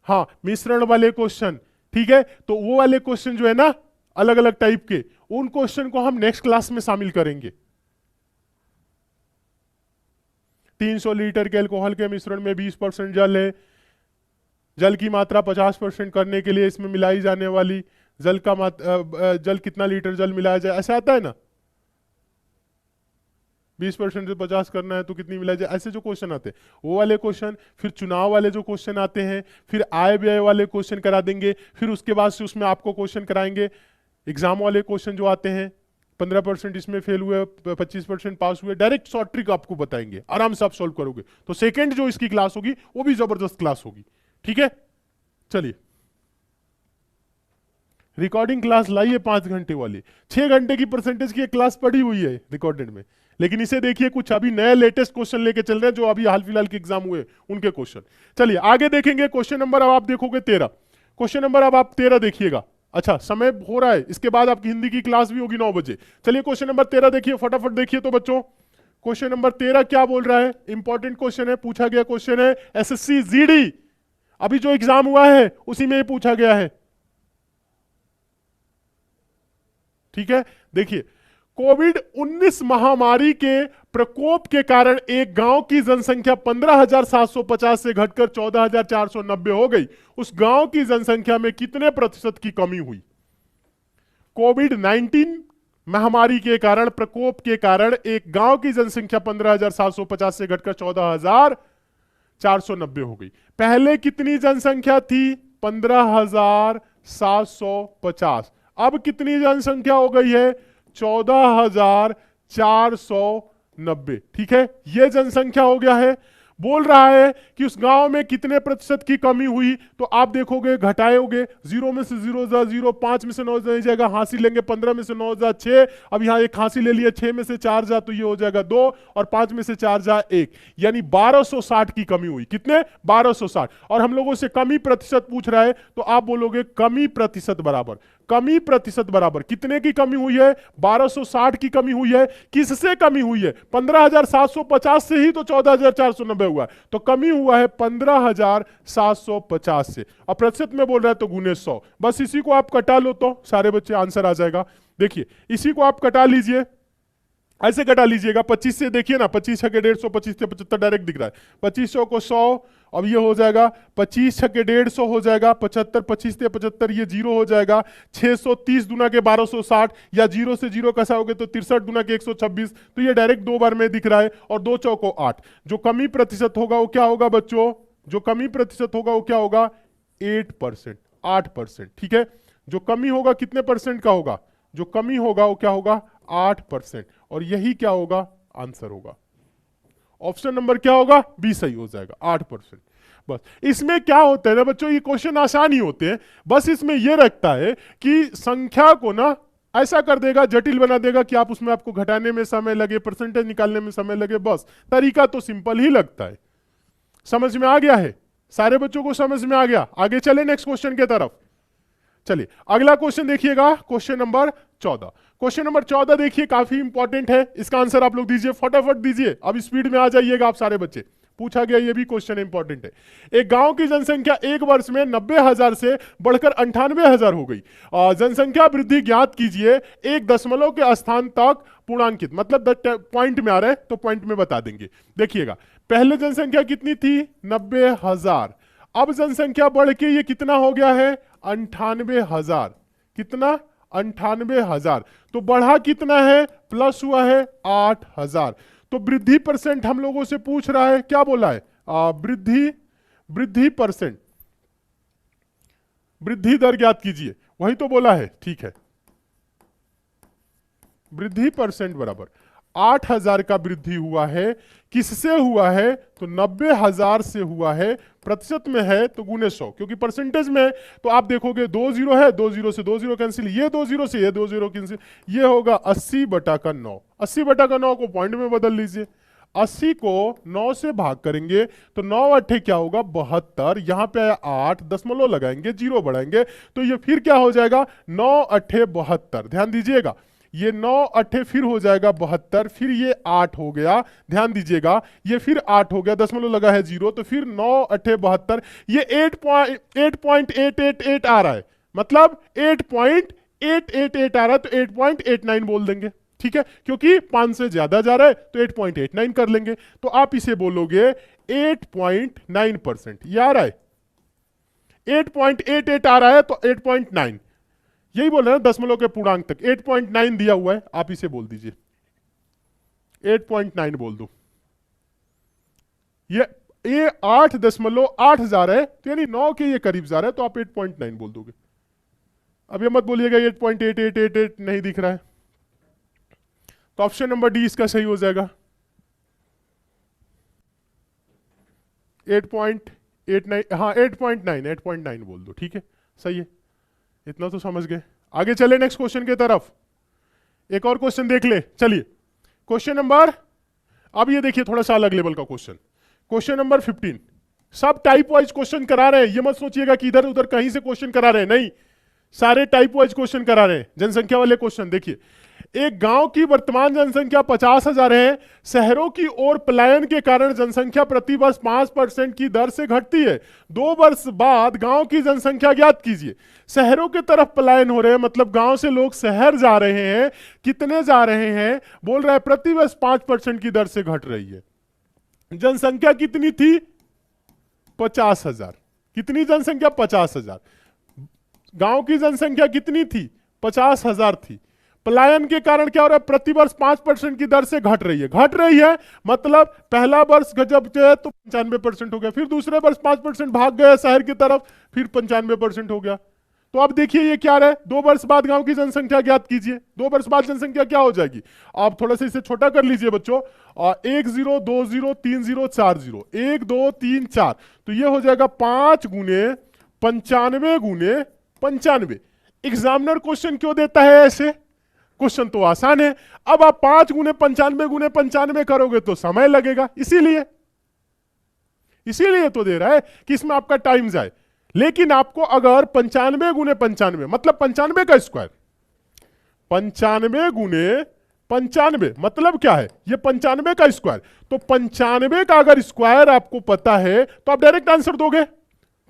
हाँ मिश्रण वाले क्वेश्चन, ठीक है। तो वो वाले क्वेश्चन जो है ना अलग अलग टाइप के, उन क्वेश्चन को हम नेक्स्ट क्लास में शामिल करेंगे। 300 लीटर के अल्कोहल के मिश्रण में 20% जल है, जल की मात्रा 50% करने के लिए इसमें मिलाई जाने वाली जल कितना लीटर जल मिलाया जाए, ऐसा आता है ना। 20% से 50 करना है तो कितनी मिलाई जाए, ऐसे जो क्वेश्चन आते हैं वो वाले क्वेश्चन। फिर चुनाव वाले जो क्वेश्चन आते हैं, फिर आय व्यय वाले क्वेश्चन करा देंगे, फिर उसके बाद से उसमें आपको क्वेश्चन कराएंगे एग्जाम वाले क्वेश्चन जो आते हैं, 15% इसमें फेल हुए, 25% पास हुए, डायरेक्ट शॉर्ट ट्रिक आपको बताएंगे, आराम से आप सॉल्व करोगे। तो सेकेंड जो इसकी क्लास होगी वो भी जबरदस्त क्लास होगी, ठीक है। चलिए रिकॉर्डिंग क्लास लाइए 5 घंटे वाली, 6 घंटे की परसेंटेज की क्लास पड़ी हुई है रिकॉर्डेड में, लेकिन इसे देखिए कुछ अभी नए लेटेस्ट क्वेश्चन लेके चल रहे हैं जो अभी हाल फिलहाल के एग्जाम हुए उनके क्वेश्चन। चलिए आगे देखेंगे क्वेश्चन नंबर, अब आप देखोगे 13, क्वेश्चन नंबर अब आप 13 देखिएगा। अच्छा समय हो रहा है, इसके बाद आपकी हिंदी की क्लास भी होगी 9 बजे। चलिए क्वेश्चन नंबर 13 देखिए, फटाफट देखिए। तो बच्चों क्वेश्चन नंबर 13 क्या बोल रहा है, इंपॉर्टेंट क्वेश्चन है, पूछा गया क्वेश्चन है, SSC GD अभी जो एग्जाम हुआ है उसी में पूछा गया है, ठीक है। देखिए कोविड-19 महामारी के प्रकोप के कारण एक गांव की जनसंख्या 15,750 से घटकर 14,490 हो गई। उस गांव की जनसंख्या में कितने प्रतिशत की कमी हुई। कोविड-19 महामारी के कारण, प्रकोप के कारण एक गांव की जनसंख्या 15,750 से घटकर 14,490 हो गई। पहले कितनी जनसंख्या थी, 15,750, अब कितनी जनसंख्या हो गई है, 14,490, ठीक है। यह जनसंख्या हो गया है। बोल रहा है कि उस गांव में कितने प्रतिशत की कमी हुई, तो आप देखोगे घटाओगे, 0 में से 0 जा 0, 5 में से 9 नहीं जाएगा, हासिल लेंगे, 15 में से 9 जा 6, अब यहां एक हासिल ले लिया, 6 में से 4 जा तो ये हो जाएगा 2, और 5 में से 4 जा 1, यानी 1260 की कमी हुई। कितने, 1260। और हम लोगों से कमी प्रतिशत पूछ रहा है, तो आप बोलोगे कमी प्रतिशत बराबर, कमी प्रतिशत बराबर कितने की कमी हुई है, 1260 की कमी हुई है। किससे कमी हुई है, 15,750 से ही तो 14,490 हुआ है, तो कमी हुआ है 15,750 से। और प्रतिशत में बोल रहा है तो गुने 100, बस इसी को आप कटा लो तो सारे बच्चे आंसर आ जाएगा। देखिए इसी को आप कटा लीजिए, ऐसे कटा लीजिएगा, 25 से देखिए ना, 25 छके 150, 25 से 75 डायरेक्ट दिख रहा है, 2500 को 100, अब ये हो जाएगा 25 छके 150 हो जाएगा, 75, 25 से 75 ये 0 हो जाएगा, 630 दुना के 1260, या 0 से 0 कसाओगे तो 63 दुना के 126, तो ये डायरेक्ट 2 बार में दिख रहा है, और 2 चौको 8। जो कमी प्रतिशत होगा वो क्या होगा बच्चों, जो कमी प्रतिशत होगा वो क्या होगा, 8%, 8%, ठीक है। जो कमी होगा कितने परसेंट का होगा, जो कमी होगा वो क्या होगा, 8%, और यही क्या होगा, आंसर होगा। ऑप्शन नंबर क्या होगा, बी सही हो जाएगा, 8%। बस इसमें क्या होता है ना बच्चों, ये क्वेश्चन आसान ही होते हैं, बस इसमें यह रखता है कि संख्या को ना ऐसा कर देगा, जटिल बना देगा कि आप उसमें आपको घटाने में समय लगे, परसेंटेज निकालने में समय लगे। बस तरीका तो सिंपल ही लगता है। समझ में आ गया है? सारे बच्चों को समझ में आ गया? आगे चले नेक्स्ट क्वेश्चन के तरफ। चलिए अगला क्वेश्चन देखिएगा, क्वेश्चन नंबर 14। क्वेश्चन नंबर 14 देखिए, काफी इंपॉर्टेंट है। इसका आंसर आप लोग दीजिए, फटाफट दीजिए, अब स्पीड में आ जाइएगा आप सारे बच्चे। पूछा गया ये भी क्वेश्चन इंपॉर्टेंट है। एक गांव की जनसंख्या एक वर्ष में 90,000 से बढ़कर 98,000 हो गई। जनसंख्या वृद्धि ज्ञात कीजिए एक दशमलव के स्थान तक पूर्णांकित, मतलब पॉइंट में आ रहा है तो पॉइंट में बता देंगे। देखिएगा, पहले जनसंख्या कितनी थी? 90,000। अब जनसंख्या बढ़ के ये कितना हो गया है? 98,000। कितना? 98,000। तो बढ़ा कितना है? प्लस हुआ है 8,000। तो वृद्धि परसेंट हम लोगों से पूछ रहा है, क्या बोला है? वृद्धि परसेंट, वृद्धि दर ज्ञात कीजिए, वही तो बोला है। ठीक है, वृद्धि परसेंट बराबर 8,000 का वृद्धि हुआ है। किससे हुआ है? तो 90,000 से हुआ है। प्रतिशत में है तो गुने 100, क्योंकि परसेंटेज में है तो आप देखोगे 2 जीरो है, 2 जीरो से 2 जीरो कैंसिल, ये 2 जीरो से ये 2 जीरो कैंसिल, ये होगा 80/9। 80/9 को पॉइंट में बदल लीजिए। 80 को 9 से भाग करेंगे तो 9 अट्ठे क्या होगा? 72। यहां पे 8 दशमलव लगाएंगे, जीरो बढ़ाएंगे तो ये फिर क्या हो जाएगा? 9 अट्ठे 72। ध्यान दीजिएगा, ये 9 अट्ठे फिर हो जाएगा 72, फिर ये 8 हो गया। ध्यान दीजिएगा, ये फिर 8 हो गया, दशमलव लगा है जीरो, तो फिर 9 अट्ठे 72, ये 8.888 आ रहा है, मतलब 8.888 आ रहा है, तो 8.89 बोल देंगे। ठीक है, क्योंकि 5 से ज्यादा जा रहा है तो 8.89 कर लेंगे। तो आप इसे बोलोगे 8.9%। ये आ रहा है 8.88 आ रहा है तो 8.9, यही बोल रहे हैं दशमलव के पूर्णांक तक 8.9 दिया हुआ है, आप इसे बोल दीजिए 8.9 बोल दो। ये 8.8 जा रहा है तो यानी 9 के ये करीब जा रहा है, तो आप 8.9 बोल दोगे। अब ये मत बोलिएगा 8.8888 नहीं दिख रहा है, तो ऑप्शन नंबर डी इसका सही हो जाएगा। 8.89, हाँ 8.9 बोल दो। ठीक है, सही है, इतना तो समझ गए। आगे चले नेक्स्ट क्वेश्चन के तरफ। एक और क्वेश्चन देख ले। चलिए क्वेश्चन नंबर, अब ये देखिए थोड़ा सा अलग लेवल का क्वेश्चन, क्वेश्चन नंबर 15। सब टाइप वाइज क्वेश्चन करा रहे हैं, ये मत सोचिएगा कि इधर उधर कहीं से क्वेश्चन करा रहे हैं, नहीं, सारे टाइप वाइज क्वेश्चन करा रहे हैं, जनसंख्या वाले क्वेश्चन। देखिए, एक गांव की वर्तमान जनसंख्या 50,000 है। शहरों की ओर पलायन के कारण जनसंख्या प्रति वर्ष 5% की दर से घटती है। 2 वर्ष बाद गांव की जनसंख्या ज्ञात कीजिए। शहरों की तरफ पलायन हो रहे हैं, मतलब गांव से लोग शहर जा रहे हैं। कितने जा रहे हैं? बोल रहा है प्रति वर्ष 5% की दर से घट रही है। जनसंख्या कितनी थी? 50,000। कितनी जनसंख्या? 50,000। गांव की जनसंख्या कितनी थी? 50,000 थी। पलायन के कारण क्या हो रहा है? प्रतिवर्ष 5% की दर से घट रही है। घट रही है मतलब पहला वर्ष जब जो है तो 95% हो गया, फिर दूसरे वर्ष 5% भाग गया शहर की तरफ, फिर 95% हो गया। तो अब देखिए ये क्या है, 2 वर्ष बाद गांव की जनसंख्या ज्ञात कीजिए। 2 वर्ष बाद जनसंख्या क्या हो जाएगी? आप थोड़ा सा इसे छोटा कर लीजिए बच्चों। 1 0 2 0 3 0 4 0, 1 2 3 4, तो ये हो जाएगा 5 गुने 95 गुने 95। एग्जामिनर क्वेश्चन क्यों देता है ऐसे? क्वेश्चन तो आसान है। अब आप 5 गुने 95 करोगे तो समय लगेगा, इसीलिए तो दे रहा है कि इसमें आपका टाइम जाए। लेकिन आपको अगर 95 गुने 95 मतलब 95 का स्क्वायर, 95 गुने 95 मतलब क्या है? ये 95 का स्क्वायर। तो 95 का अगर स्क्वायर आपको पता है तो आप डायरेक्ट आंसर दोगे,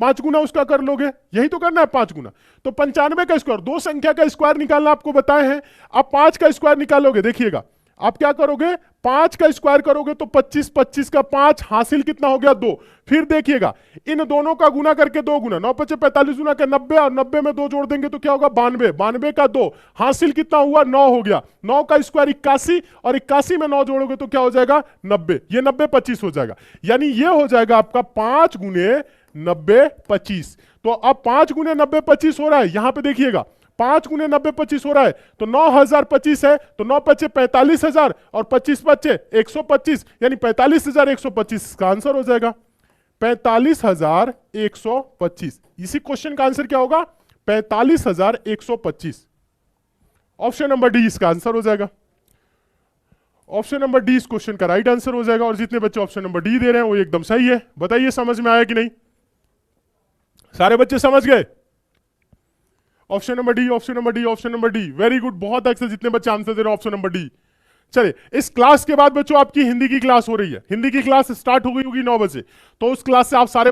5 गुना उसका कर लोगे, यही तो करना है 5 गुना। तो 95 का स्क्वायर, 2 संख्या का स्क्वायर निकालना आपको बताए हैं। आप 5 का स्क्वायर निकालोगे, देखिएगा आप क्या करोगे, 5 का स्क्वायर करोगे तो 25, 25 का 5 हासिल कितना हो गया? 2। फिर देखिएगा इन दोनों का गुना करके 2 गुना, 9 5 45 गुना के 90, और 90 में 2 जोड़ देंगे तो क्या होगा? 92, 92 का 2 हासिल कितना हुआ? 9 हो गया। 9 का स्क्वायर 81, और 81 में 9 जोड़ोगे तो क्या हो जाएगा? 90। ये 90 25 हो जाएगा, यानी ये हो जाएगा आपका 5 गुने 90 25। तो अब 5 गुने 90 25 हो रहा है, यहां पे देखिएगा 5 गुने 90 25 हो रहा है, तो 9,025 है, तो 9 पच्चे 45,000 और 25 पच्चे 125, यानी 45,125 का आंसर हो जाएगा 45,125। इसी क्वेश्चन का आंसर क्या होगा? 45,125। ऑप्शन नंबर डी इसका आंसर हो जाएगा। ऑप्शन नंबर डी इस क्वेश्चन का राइट आंसर हो जाएगा। और जितने बच्चे ऑप्शन नंबर डी दे रहे हैं वो एकदम सही है। बताइए समझ में आया कि नहीं? सारे बच्चे समझ गए? Option number D, option number D, option number D, very good, बहुत अच्छे। जितने बच्चे आंसर दे रहे हैं ऑप्शन नंबर डी। चलिए, इस क्लास के बाद बच्चों आपकी हिंदी की क्लास हो रही है। हिंदी की क्लास स्टार्ट हो गई होगी 9 बजे, तो उस क्लास से आप सारे